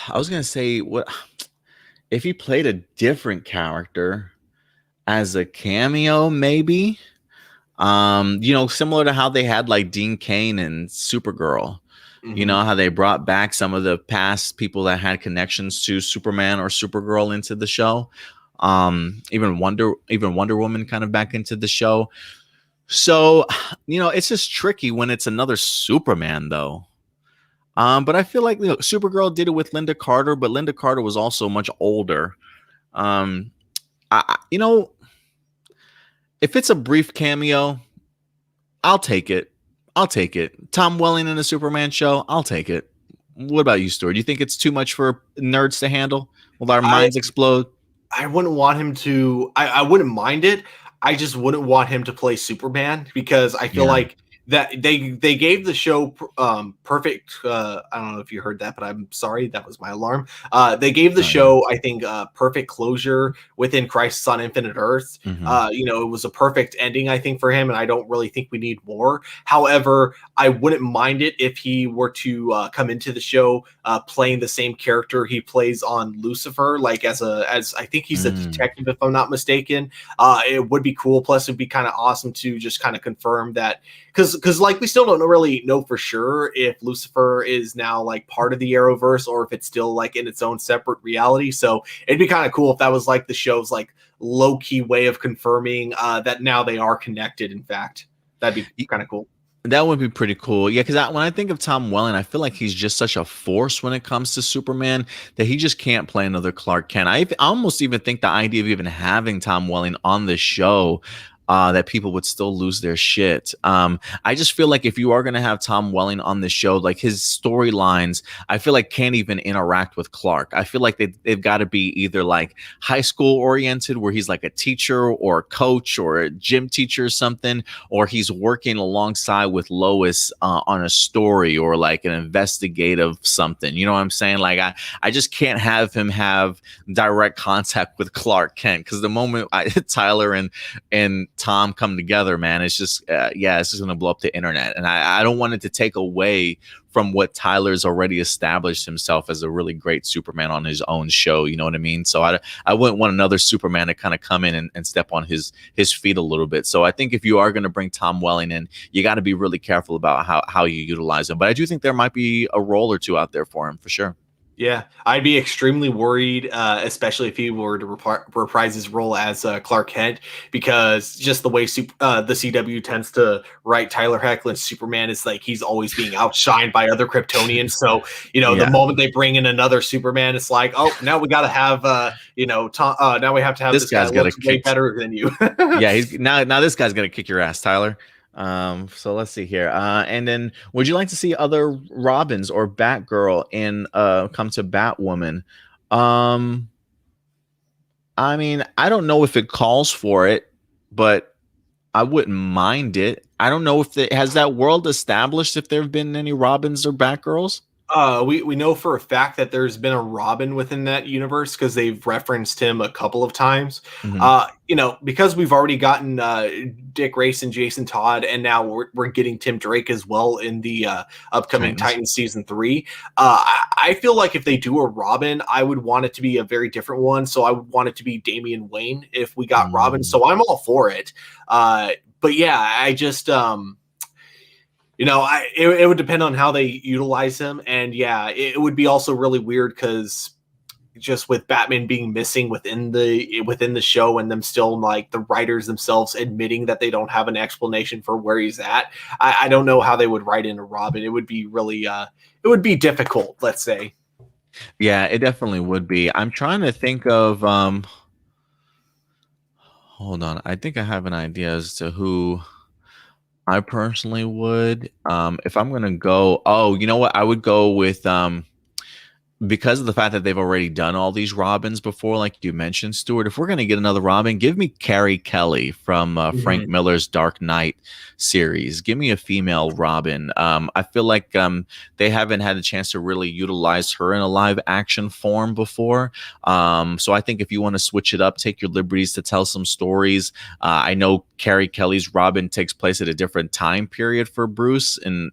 Speaker 1: I was gonna say what if he played a different character as a cameo, maybe. Similar to how they had like Dean Cain and Supergirl. You know how they brought back some of the past people that had connections to Superman or Supergirl into the show. Even Wonder Woman kind of back into the show. So, it's just tricky when it's another Superman though. But I feel like Supergirl did it with Linda Carter, but Linda Carter was also much older. If it's a brief cameo, I'll take it. Tom Welling in a Superman show, I'll take it. What about you, Stuart? Do you think it's too much for nerds to handle? Will our minds explode?
Speaker 2: I wouldn't want him to. I wouldn't mind it. I just wouldn't want him to play Superman because I feel like that they gave the show perfect. I don't know if you heard that, but I'm sorry, that was my alarm. They gave the show, I think, perfect closure within Crisis on Infinite Earths. It was a perfect ending, I think, for him, and I don't really think we need more. However, I wouldn't mind it if he were to come into the show playing the same character he plays on Lucifer, like as I think he's a detective, if I'm not mistaken. It would be cool. Plus, it'd be kind of awesome to just kind of confirm that. Because like we still don't really know for sure if Lucifer is now like part of the Arrowverse or if it's still like in its own separate reality. So it'd be kind of cool if that was like the show's like low key way of confirming that now they are connected. In fact, that'd be kind of cool.
Speaker 1: That would be pretty cool. Yeah, because when I think of Tom Welling, I feel like he's just such a force when it comes to Superman that he just can't play another Clark Kent. I almost even think the idea of even having Tom Welling on the show that people would still lose their shit. I just feel like if you are going to have Tom Welling on the show, like his storylines, I feel like can't even interact with Clark. I feel like they've got to be either like high school oriented, where he's like a teacher or a coach or a gym teacher or something, or he's working alongside with Lois on a story or like an investigative something. You know what I'm saying? Like I just can't have him have direct contact with Clark Kent, because the moment Tyler and Tom come together, man, it's just it's just gonna blow up the internet, and I don't want it to take away from what Tyler's already established himself as a really great Superman on his own show. You know what I mean? So I wouldn't want another Superman to kind of come in and step on his feet a little bit. So I think if you are going to bring Tom Welling in, you got to be really careful about how you utilize him. But I do think there might be a role or two out there for him for sure.
Speaker 2: Yeah, I'd be extremely worried, especially if he were to reprise his role as Clark Kent, because just the way the CW tends to write Tyler Hoechlin's Superman is like he's always being outshined by other Kryptonians. So, the moment they bring in another Superman, it's like, oh, now we got to have, Tom, now we have to have this guy looks way better than you.
Speaker 1: Yeah, now this guy's going to kick your ass, Tyler. So let's see here. And then would you like to see other Robins or Batgirl come to Batwoman? I mean, I don't know if it calls for it, but I wouldn't mind it. I don't know if has that world established if there have been any Robins or Batgirls?
Speaker 2: We know for a fact that there's been a Robin within that universe because they've referenced him a couple of times. Because we've already gotten Dick Grayson and Jason Todd, and now we're getting Tim Drake as well in the upcoming Titans season 3. I feel like if they do a Robin, I would want it to be a very different one. So I would want it to be Damian Wayne if we got Robin. So I'm all for it. But yeah, I just it would depend on how they utilize him. And yeah, it would be also really weird because just with Batman being missing within the show and them still like the writers themselves admitting that they don't have an explanation for where he's at. I don't know how they would write in a Robin. It would be really, it would be difficult, let's say.
Speaker 1: Yeah, it definitely would be. I'm trying to think of, hold on. I think I have an idea as to who I personally would, if I'm going to go, you know what? I would go with, because of the fact that they've already done all these Robins before, like you mentioned, Stuart, if we're going to get another Robin, give me Carrie Kelly from Frank Miller's Dark Knight series. Give me a female Robin. I feel like they haven't had a chance to really utilize her in a live action form before. So I think if you want to switch it up, take your liberties to tell some stories. I know Carrie Kelly's Robin takes place at a different time period for Bruce, and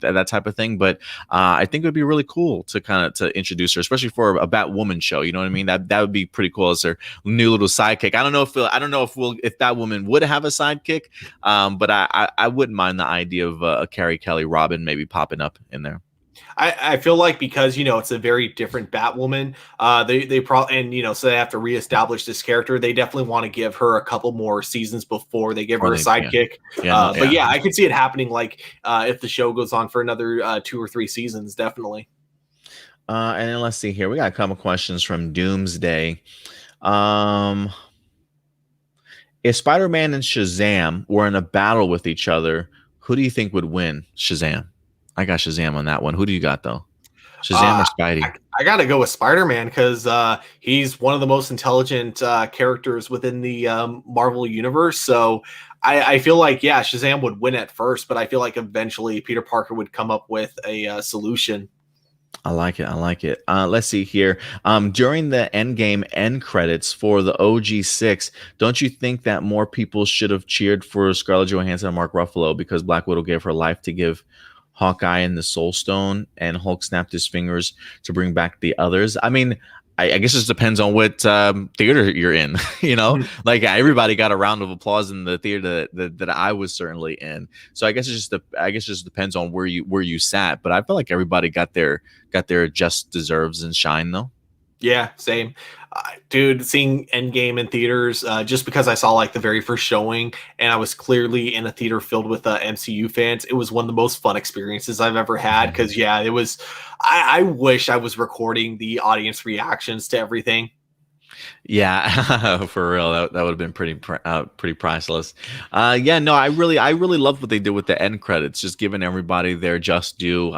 Speaker 1: that type of thing. But I think it would be really cool to to introduce her, especially for a Batwoman show. You know what I mean? That would be pretty cool as her new little sidekick. I don't know if Batwoman would have a sidekick, but I wouldn't mind the idea of a Carrie Kelly Robin maybe popping up in there.
Speaker 2: I feel like because it's a very different Batwoman, they probably, and so they have to reestablish this character. They definitely want to give her a couple more seasons before they give her a sidekick. But I could see it happening, like if the show goes on for another 2 or 3 seasons, definitely.
Speaker 1: And then let's see here. We got a couple questions from Doomsday. If Spider-Man and Shazam were in a battle with each other, who do you think would win? Shazam. I got Shazam on that one. Who do you got, though? Shazam or Spidey?
Speaker 2: I got to go with Spider-Man because he's one of the most intelligent characters within the Marvel universe. So I feel like, Shazam would win at first, but I feel like eventually Peter Parker would come up with a solution.
Speaker 1: I like it. Let's see here. During the Endgame end credits for the OG6, don't you think that more people should have cheered for Scarlett Johansson and Mark Ruffalo because Black Widow gave her life to give Hawkeye and the Soul Stone, and Hulk snapped his fingers to bring back the others? I mean, I guess it just depends on what theater you're in. Like everybody got a round of applause in the theater that I was certainly in. So I guess it just depends on where you sat. But I feel like everybody got their just deserves and shine though.
Speaker 2: Yeah, same. Dude, seeing Endgame in theaters, just because I saw like the very first showing and I was clearly in a theater filled with MCU fans, it was one of the most fun experiences I've ever had. Because it was, I wish I was recording the audience reactions to everything.
Speaker 1: Yeah, for real, that would have been pretty priceless. I really loved what they did with the end credits, just giving everybody their just due,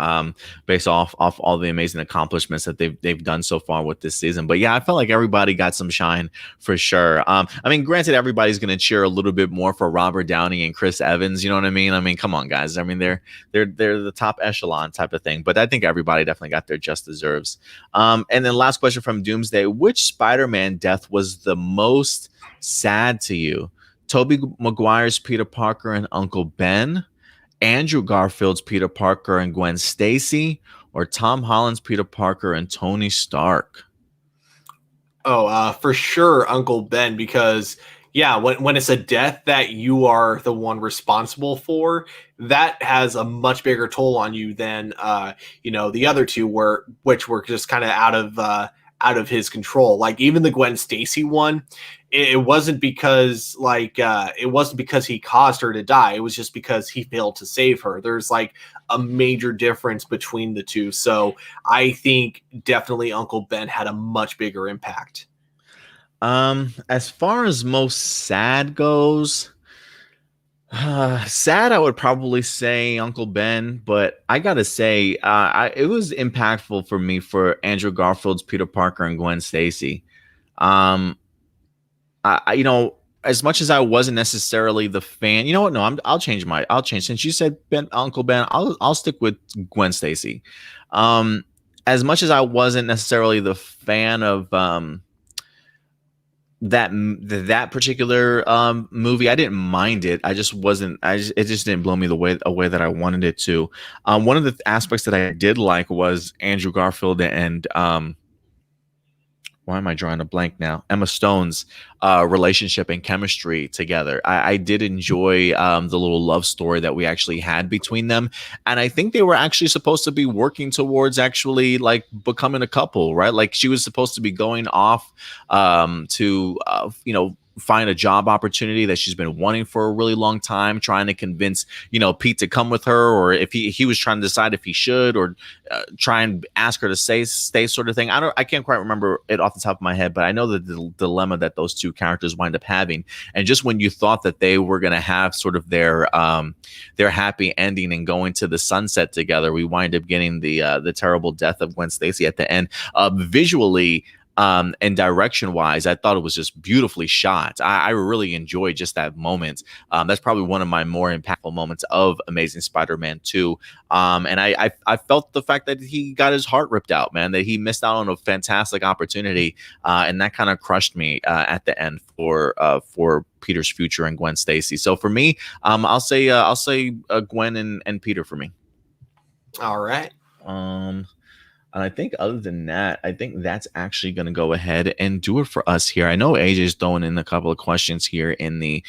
Speaker 1: based off all the amazing accomplishments that they've done so far with this season. But yeah, I felt like everybody got some shine for sure. I mean, granted, everybody's gonna cheer a little bit more for Robert Downey and Chris Evans. You know what I mean? I mean, come on, guys. I mean, they're the top echelon type of thing. But I think everybody definitely got their just deserves. And then last question from Doomsday: which Spider-Man death was the most sad to you? Tobey Maguire's Peter Parker and Uncle Ben, Andrew Garfield's Peter Parker and Gwen Stacy, or Tom Holland's Peter Parker and Tony Stark?
Speaker 2: For sure Uncle Ben, because when it's a death that you are the one responsible for, that has a much bigger toll on you than the other two which were just kind of out of his control. Like even the Gwen Stacy one, it wasn't because he caused her to die. It was just because he failed to save her. There's like a major difference between the two. So I think definitely Uncle Ben had a much bigger impact.
Speaker 1: As far as most sad goes, sad, I would probably say Uncle Ben, but I gotta say, it was impactful for me for Andrew Garfield's Peter Parker and Gwen Stacy. As much as I wasn't necessarily the fan, you know what? No, I'll change. Since you said Uncle Ben, I'll stick with Gwen Stacy. As much as I wasn't necessarily the fan of that particular movie, I didn't mind it. It just didn't blow me away that I wanted it to. One of the aspects that I did like was Andrew Garfield and why am I drawing a blank now? Emma Stone's relationship and chemistry together. I did enjoy the little love story that we actually had between them. And I think they were actually supposed to be working towards actually like becoming a couple, right? Like she was supposed to be going off to find a job opportunity that she's been wanting for a really long time, trying to convince Pete to come with her, or if he was trying to decide if he should, or try and ask her to stay sort of thing. I can't quite remember it off the top of my head, but I know the dilemma that those two characters wind up having. And just when you thought that they were going to have sort of their happy ending and going to the sunset together, we wind up getting the terrible death of Gwen Stacy at the end. Visually, And direction wise, I thought it was just beautifully shot. I really enjoyed just that moment. That's probably one of my more impactful moments of Amazing Spider-Man 2. And I felt the fact that he got his heart ripped out, man, that he missed out on a fantastic opportunity. And that kind of crushed me at the end for Peter's future and Gwen Stacy. So for me, I'll say Gwen and Peter for me.
Speaker 2: All right.
Speaker 1: And I think other than that, I think that's actually going to go ahead and do it for us here. I know AJ's throwing in a couple of questions here in the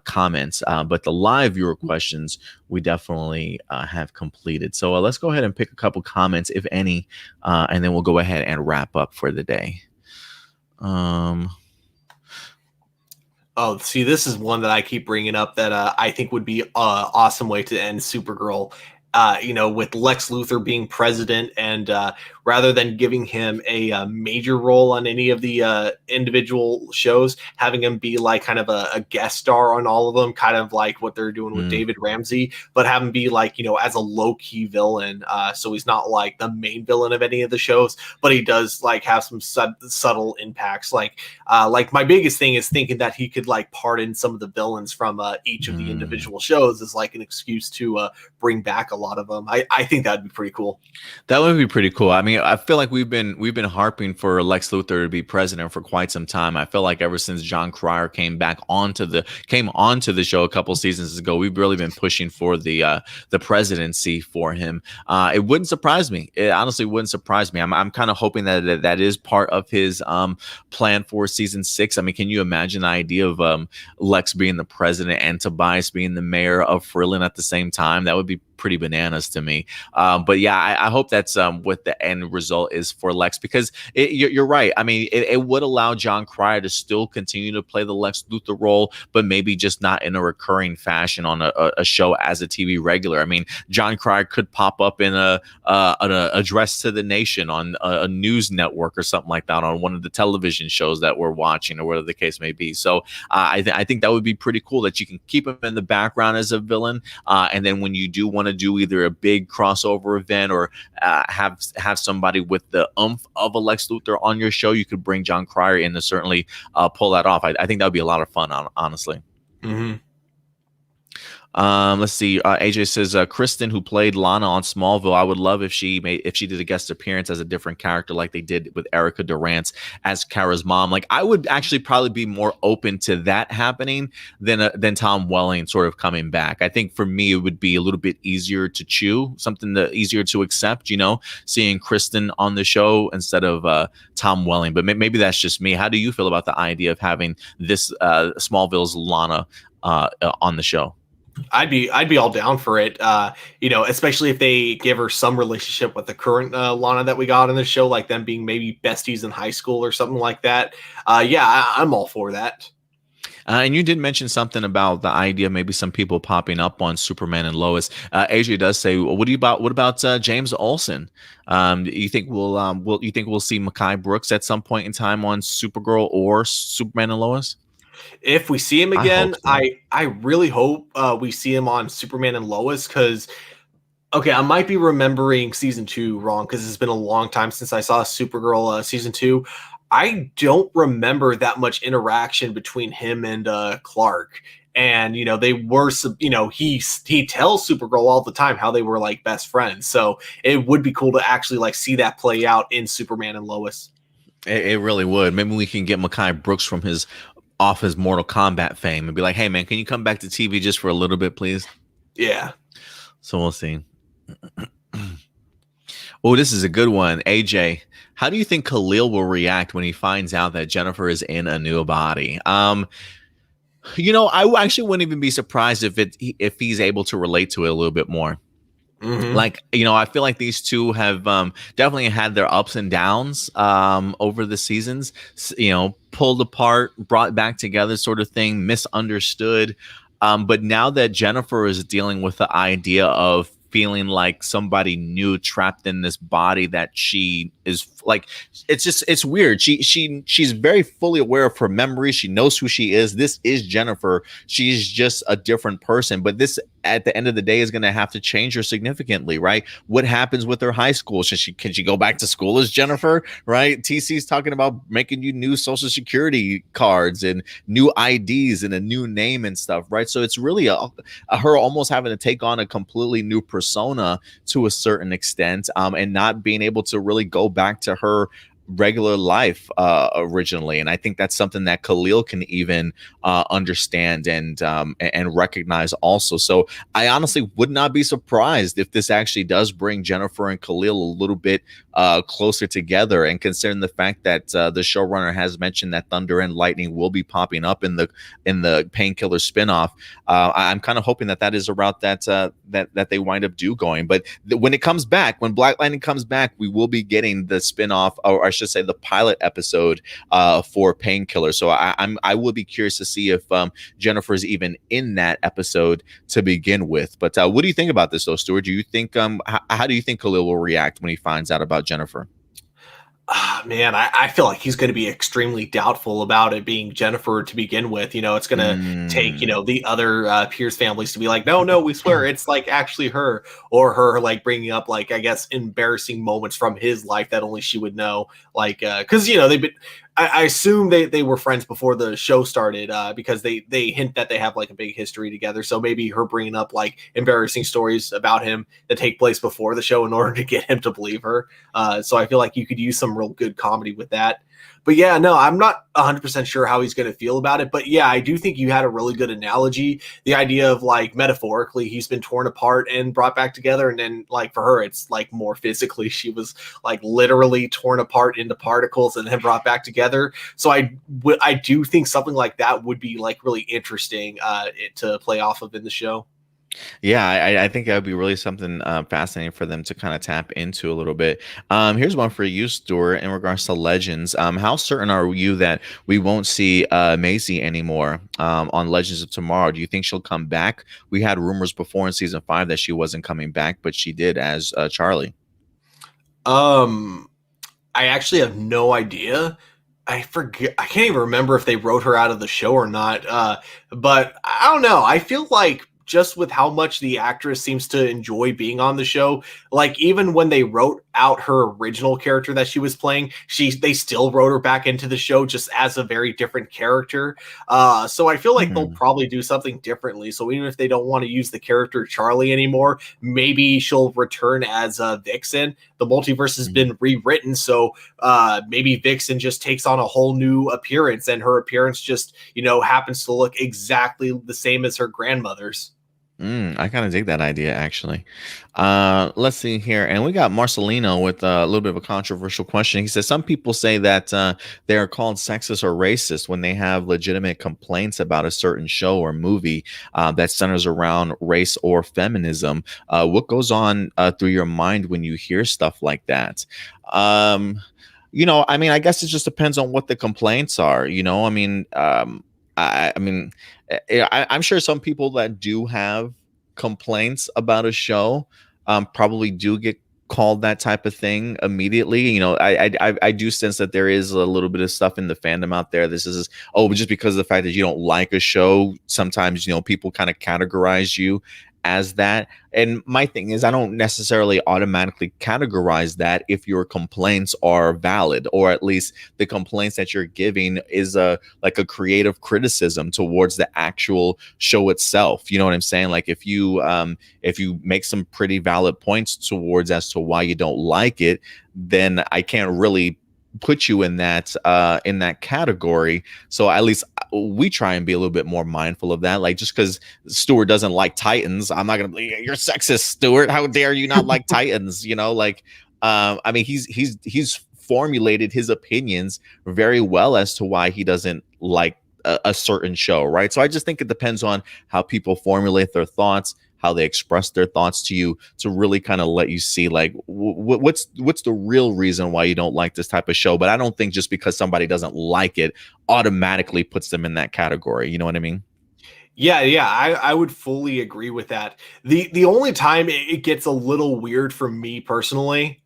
Speaker 1: comments, but the live viewer questions we definitely have completed. So let's go ahead and pick a couple comments, if any, and then we'll go ahead and wrap up for the day.
Speaker 2: Oh, see, this is one that I keep bringing up that I think would be an awesome way to end Supergirl. With Lex Luthor being president, and rather than giving him a major role on any of the individual shows, having him be like kind of a guest star on all of them, kind of like what they're doing with David Ramsey, but have him be like, as a low-key villain. So he's not like the main villain of any of the shows, but he does like have some subtle impacts. Like my biggest thing is thinking that he could like pardon some of the villains from each of the individual shows as like an excuse to bring back a lot of them. I think that'd be pretty cool.
Speaker 1: That would be pretty cool. I mean, I feel like we've been harping for Lex Luthor to be president for quite some time. I feel like ever since John Cryer came onto the show a couple seasons ago, we've really been pushing for the presidency for him. It wouldn't surprise me. It honestly wouldn't surprise me. I'm kind of hoping that is part of his plan for season 6. I mean, can you imagine the idea of Lex being the president and Tobias being the mayor of Frillin at the same time? That would be pretty bananas to me. But yeah, I hope that's what the end result is for Lex, because you're right. I mean, it would allow John Cryer to still continue to play the Lex Luthor role, but maybe just not in a recurring fashion on a show as a TV regular. I mean, John Cryer could pop up in an address to the nation on a news network or something like that on one of the television shows that we're watching, or whatever the case may be. So I think that would be pretty cool that you can keep him in the background as a villain, and then when you do want to do either a big crossover event or have somebody with the oomph of a Lex Luthor on your show, you could bring John Cryer in to certainly pull that off. I think that would be a lot of fun, honestly.
Speaker 2: Mm-hmm.
Speaker 1: Let's see. AJ says Kristen, who played Lana on Smallville, I would love if she did a guest appearance as a different character, like they did with Erica Durance as Kara's mom. Like, I would actually probably be more open to that happening than Tom Welling sort of coming back. I think for me it would be a little bit easier to chew, easier to accept. Seeing Kristen on the show instead of Tom Welling. But maybe that's just me. How do you feel about the idea of having this Smallville's Lana on the show?
Speaker 2: I'd be all down for it. Especially if they give her some relationship with the current Lana that we got in the show, like them being maybe besties in high school or something like that. I'm all for that.
Speaker 1: And you did mention something about the idea of maybe some people popping up on Superman and Lois. AJ does say, what about James Olsen? You think we'll see Mekhi Brooks at some point in time on Supergirl or Superman and Lois?
Speaker 2: If we see him again, I really hope we see him on Superman and Lois, because, okay, I might be remembering season 2 wrong, because it's been a long time since I saw Supergirl season 2. I don't remember that much interaction between him and Clark. And, they were, he tells Supergirl all the time how they were like best friends. So it would be cool to actually like see that play out in Superman and Lois.
Speaker 1: It really would. Maybe we can get Mekhi Brooks from his Mortal Kombat fame and be like, hey man, can you come back to TV just for a little bit, please?
Speaker 2: Yeah.
Speaker 1: So we'll see. Oh, this is a good one. AJ, how do you think Khalil will react when he finds out that Jennifer is in a new body? I actually wouldn't even be surprised if he's able to relate to it a little bit more.
Speaker 2: Mm-hmm.
Speaker 1: Like, I feel like these two have definitely had their ups and downs over the seasons, pulled apart, brought back together sort of thing, misunderstood. But now that Jennifer is dealing with the idea of feeling like somebody new trapped in this body that she is like. It's weird. She's very fully aware of her memories. She knows who she is. This is Jennifer. She's just a different person, but this at the end of the day is going to have to change her significantly, right? What happens with her high school? Can she go back to school as Jennifer, right? TC's talking about making you new social security cards and new IDs and a new name and stuff, right? So it's really her almost having to take on a completely new persona to a certain extent, and not being able to really go back to her regular life originally. And I think that's something that Khalil can even understand and recognize also. So I honestly would not be surprised if this actually does bring Jennifer and Khalil a little bit closer together, and considering the fact that the showrunner has mentioned that Thunder and Lightning will be popping up in the Painkiller spinoff, I'm kind of hoping that is a route that they wind up going. But when it comes back, when Black Lightning comes back, we will be getting the spinoff, or I should say the pilot episode for Painkiller. So I will be curious to see if Jennifer's even in that episode to begin with. But what do you think about this though, Stuart? Do you think how do you think Khalil will react when he finds out about Jennifer?
Speaker 2: Man, I feel like he's going to be extremely doubtful about it being Jennifer to begin with. It's going to take, the other Pierce families to be like, no, we swear it's like actually her, or her like bringing up like, I guess, embarrassing moments from his life that only she would know. Like, because, they've been, I assume they were friends before the show started, because they hint that they have like a big history together. So maybe her bringing up like embarrassing stories about him that take place before the show in order to get him to believe her. So I feel like you could use some real good comedy with that. But yeah, no, I'm not 100% sure how he's going to feel about it. But yeah, I do think you had a really good analogy. The idea of like metaphorically, he's been torn apart and brought back together. And then like for her, it's like more physically, she was like literally torn apart into particles and then brought back together. So I do think something like that would be like really interesting to play off of in the show.
Speaker 1: Yeah, I think that would be really something fascinating for them to kind of tap into a little bit. Here's one for you, Stuart, in regards to Legends. How certain are you that we won't see Maisie anymore on Legends of Tomorrow? Do you think she'll come back? We had rumors before in season 5 that she wasn't coming back, but she did as Charlie.
Speaker 2: I actually have no idea. I forget. I can't even remember if they wrote her out of the show or not. But I don't know. I feel like just with how much the actress seems to enjoy being on the show, like even when they wrote out her original character that she was playing, they still wrote her back into the show just as a very different character. So I feel like they'll probably do something differently. So even if they don't want to use the character Charlie anymore, maybe she'll return as Vixen. The multiverse has been rewritten, so maybe Vixen just takes on a whole new appearance, and her appearance just happens to look exactly the same as her grandmother's.
Speaker 1: I kind of dig that idea, actually. Let's see here. And we got Marcelino with a little bit of a controversial question. He says, some people say that they are called sexist or racist when they have legitimate complaints about a certain show or movie that centers around race or feminism. What goes on through your mind when you hear stuff like that? I mean, I guess it just depends on what the complaints are. I'm sure some people that do have complaints about a show probably do get called that type of thing immediately. I do sense that there is a little bit of stuff in the fandom out there. This is just because of the fact that you don't like a show, sometimes people kind of categorize you as that. And my thing is, I don't necessarily automatically categorize that if your complaints are valid, or at least the complaints that you're giving is like a creative criticism towards the actual show itself. You know what I'm saying? Like if you make some pretty valid points towards as to why you don't like it, then I can't really put you in that category. So at least we try and be a little bit more mindful of that. Like, just because Stuart doesn't like Titans, I'm not gonna be, you're sexist, Stuart, how dare you not like Titans. I mean, he's formulated his opinions very well as to why he doesn't like a certain show, right? So I just think it depends on how people formulate their thoughts, how they express their thoughts to you, to really kind of let you see like what's the real reason why you don't like this type of show. But I don't think just because somebody doesn't like it automatically puts them in that category. You know what I mean?
Speaker 2: Yeah, I would fully agree with that. The only time it gets a little weird for me personally,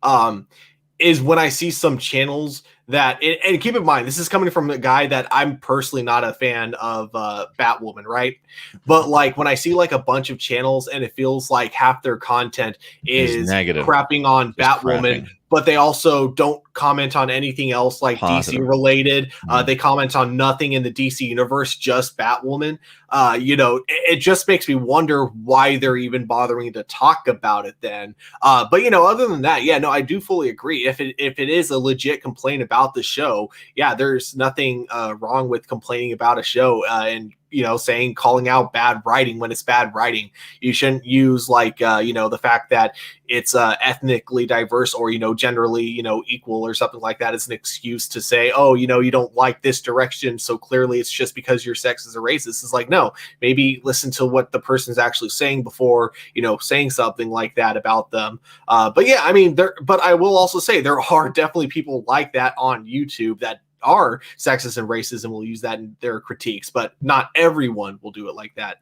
Speaker 2: is when I see some channels that, and keep in mind, this is coming from a guy that I'm personally not a fan of Batwoman, right? But like when I see like a bunch of channels and it feels like half their content is
Speaker 1: negative,
Speaker 2: crapping on
Speaker 1: just
Speaker 2: Batwoman,
Speaker 1: crapping.
Speaker 2: but they also don't comment on anything else like
Speaker 1: Positive.
Speaker 2: DC related. They comment on nothing in the DC universe, just Batwoman. It just makes me wonder why they're even bothering to talk about it then. But other than that, yeah, no, I do fully agree. If it is a legit complaint about the show, yeah, there's nothing wrong with complaining about a show and saying, calling out bad writing when it's bad writing. You shouldn't use like the fact that it's ethnically diverse or generally equal or something like that as an excuse to say, oh, you don't like this direction, so clearly it's just because you're sexist or racist. It's like, no, maybe listen to what the person's actually saying before saying something like that about them. But yeah, I mean, but I will also say there are definitely people like that on YouTube that are sexist and racist and will use that in their critiques, but not everyone will do it like that.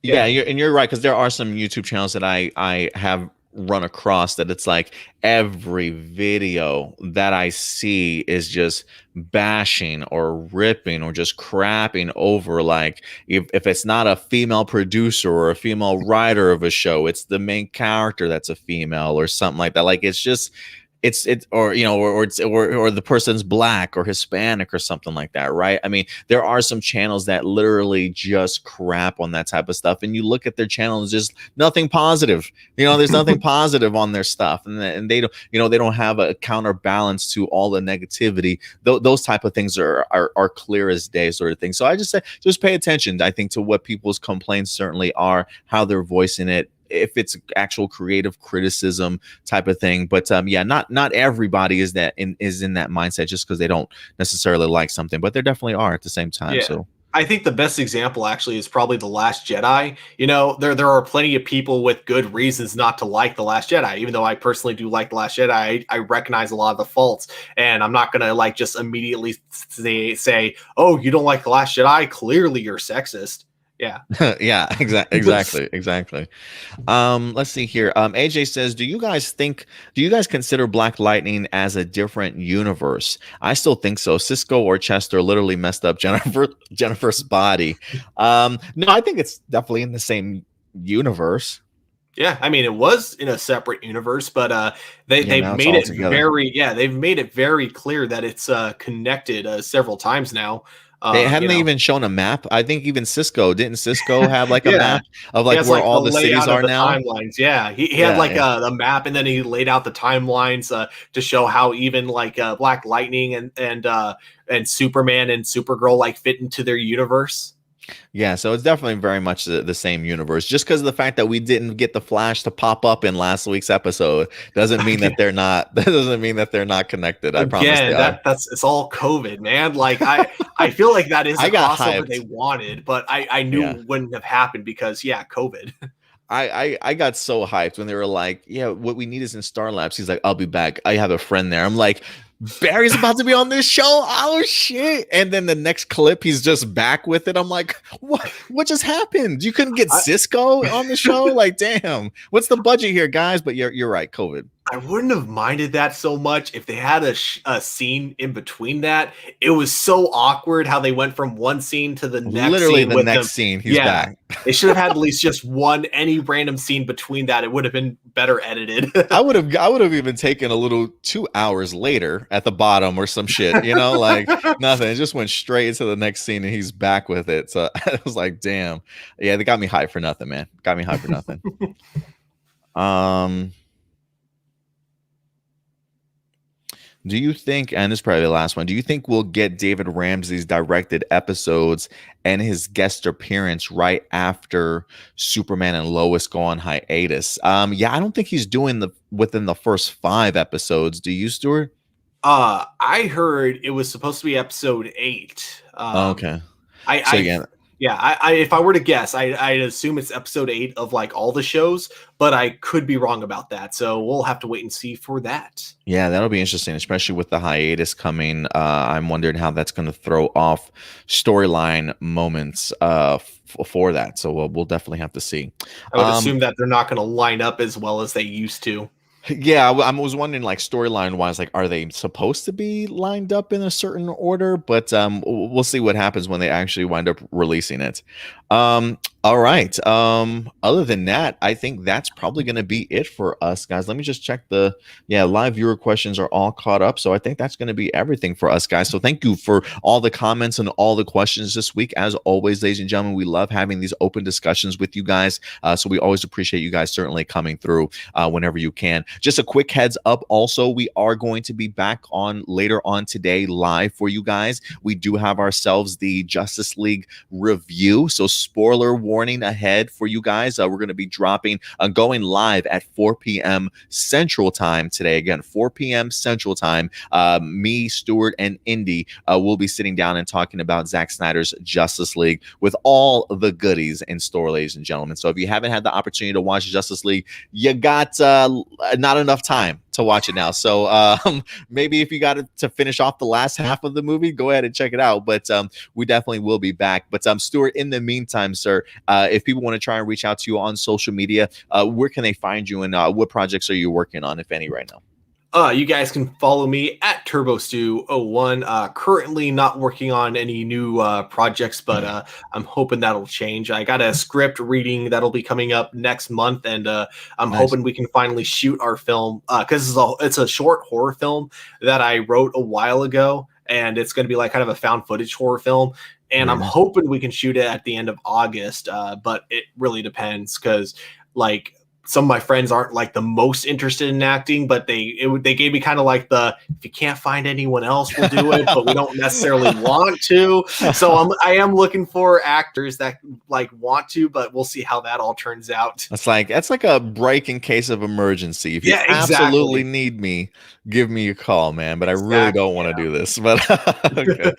Speaker 1: Yeah, you're right, because there are some YouTube channels that I have run across that it's like every video that I see is just bashing or ripping or just crapping over, like if it's not a female producer or a female writer of a show, it's the main character that's a female or something like that. Like it's just it's or or the person's black or Hispanic or something like that, right? I mean, there are some channels that literally just crap on that type of stuff, and you look at their channel and just nothing positive. There's nothing positive on their stuff, and they don't they don't have a counterbalance to all the negativity. Those type of things are clear as day, sort of thing. So I just say, just pay attention, I think, to what people's complaints certainly are, how they're voicing it, if it's actual creative criticism type of thing. But yeah, not everybody is in that mindset just because they don't necessarily like something, but there definitely are at the same time.
Speaker 2: Yeah.
Speaker 1: So
Speaker 2: I think the best example actually is probably The Last Jedi. There are plenty of people with good reasons not to like The Last Jedi. Even though I personally do like The Last Jedi, I recognize a lot of the faults, and I'm not gonna like just immediately say, "Oh, you don't like The Last Jedi? Clearly, you're sexist." Yeah.
Speaker 1: yeah, exactly. Let's see here. AJ says, do you guys consider Black Lightning as a different universe? I still think so. Cisco or Chester literally messed up Jennifer's body. No, I think it's definitely in the same universe.
Speaker 2: Yeah, I mean, it was in a separate universe, but they've made it they've made it very clear that it's connected several times now.
Speaker 1: They hadn't even shown a map. I think even Cisco have like a map of like where
Speaker 2: like
Speaker 1: all the cities are now.
Speaker 2: Timelines. Yeah, he had like a map, and then he laid out the timelines to show how even like Black Lightning and Superman and Supergirl like fit into their universe.
Speaker 1: Yeah, so it's definitely very much the same universe. Just because of the fact that we didn't get the Flash to pop up in last week's episode doesn't mean that they're not. That doesn't mean that they're not connected. I promise.
Speaker 2: That's it's all COVID, man. Like I feel like that is the crossover they wanted, but I knew it wouldn't have happened because COVID.
Speaker 1: I got so hyped when they were like, yeah, what we need is in Star Labs. He's like, I'll be back. I have a friend there. I'm like, Barry's about to be on this show. Oh shit. And then the next clip, he's just back with it. I'm like, what just happened? You couldn't get Cisco on the show? Like, damn, what's the budget here, guys? But you're right, COVID.
Speaker 2: I wouldn't have minded that so much if they had a scene in between that. It was so awkward how they went from one scene to the next.
Speaker 1: Literally the next scene, he's back.
Speaker 2: They should have had at least just any random scene between that. It would have been better edited.
Speaker 1: I would have even taken a little 2 hours later at the bottom or some shit, like nothing. It just went straight into the next scene and he's back with it. So I was like, damn. Yeah, they got me hyped for nothing, man. Got me hyped for nothing. Do you think, and this is probably the last one, do you think we'll get David Ramsey's directed episodes and his guest appearance right after Superman and Lois go on hiatus? Yeah, I don't think he's doing within the first 5 episodes. Do you, Stuart?
Speaker 2: I heard it was supposed to be episode 8.
Speaker 1: Okay.
Speaker 2: Yeah, I if I were to guess, I'd assume it's episode 8 of like all the shows, but I could be wrong about that. So we'll have to wait and see for that.
Speaker 1: Yeah, that'll be interesting, especially with the hiatus coming. I'm wondering how that's going to throw off storyline moments for that. So we'll definitely have to see.
Speaker 2: I would assume that they're not going to line up as well as they used to.
Speaker 1: Yeah, I was wondering, like, storyline wise, like, are they supposed to be lined up in a certain order? But we'll see what happens when they actually wind up releasing it. All right. Other than that, I think that's probably going to be it for us, guys. Let me just check live viewer questions are all caught up. So I think that's going to be everything for us, guys. So thank you for all the comments and all the questions this week. As always, ladies and gentlemen, we love having these open discussions with you guys. So we always appreciate you guys certainly coming through whenever you can. Just a quick heads up. Also, we are going to be back on later on today live for you guys. We do have ourselves the Justice League review. So spoiler warning ahead for you guys. We're going to be going live at 4 p.m. Central Time today. Again, 4 p.m. Central Time. Me, Stuart, and Indy will be sitting down and talking about Zack Snyder's Justice League with all the goodies in store, ladies and gentlemen. So if you haven't had the opportunity to watch Justice League, you got not enough time to watch it now. So maybe if you got to finish off the last half of the movie, go ahead and check it out. But we definitely will be back. But Stuart, in the meantime, sir, if people want to try and reach out to you on social media, where can they find you, and what projects are you working on, if any, right now?
Speaker 2: You guys can follow me at TurboStew01. Currently not working on any new projects, but I'm hoping that'll change. I got a script reading that'll be coming up next month, and I'm hoping we can finally shoot our film, because it's a short horror film that I wrote a while ago, and it's going to be like kind of a found footage horror film. And I'm hoping we can shoot it at the end of August, but it really depends, because like some of my friends aren't like the most interested in acting, but they gave me kind of like the, if you can't find anyone else, we'll do it, but we don't necessarily want to. So I am looking for actors that like want to, but we'll see how that all turns out.
Speaker 1: That's like a break in case of emergency. If you absolutely need me, give me a call, man. But I really don't want to do this. But okay.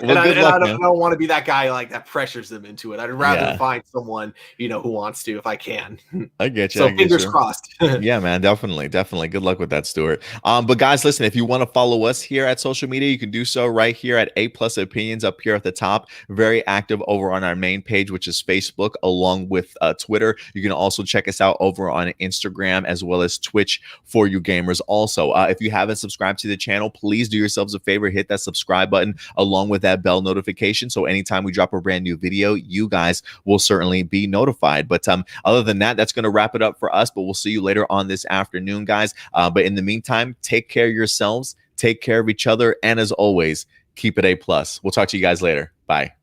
Speaker 2: Well, I don't want to be that guy like that pressures them into it. I'd rather find someone who wants to, if I can.
Speaker 1: I get you.
Speaker 2: So fingers crossed.
Speaker 1: Yeah, man, definitely. Good luck with that, Stuart. But guys, listen, if you want to follow us here at social media, you can do so right here at APlus up here at the top. Very active over on our main page, which is Facebook, along with Twitter. You can also check us out over on Instagram as well as Twitch for you gamers. Also, if you haven't subscribed to the channel, please do yourselves a favor, hit that subscribe button along with that bell notification. So anytime we drop a brand new video, you guys will certainly be notified. But other than that, that's going to wrap it up for us, but we'll see you later on this afternoon, guys. But in the meantime, take care of yourselves, take care of each other, and as always, keep it A+. We'll talk to you guys later. Bye.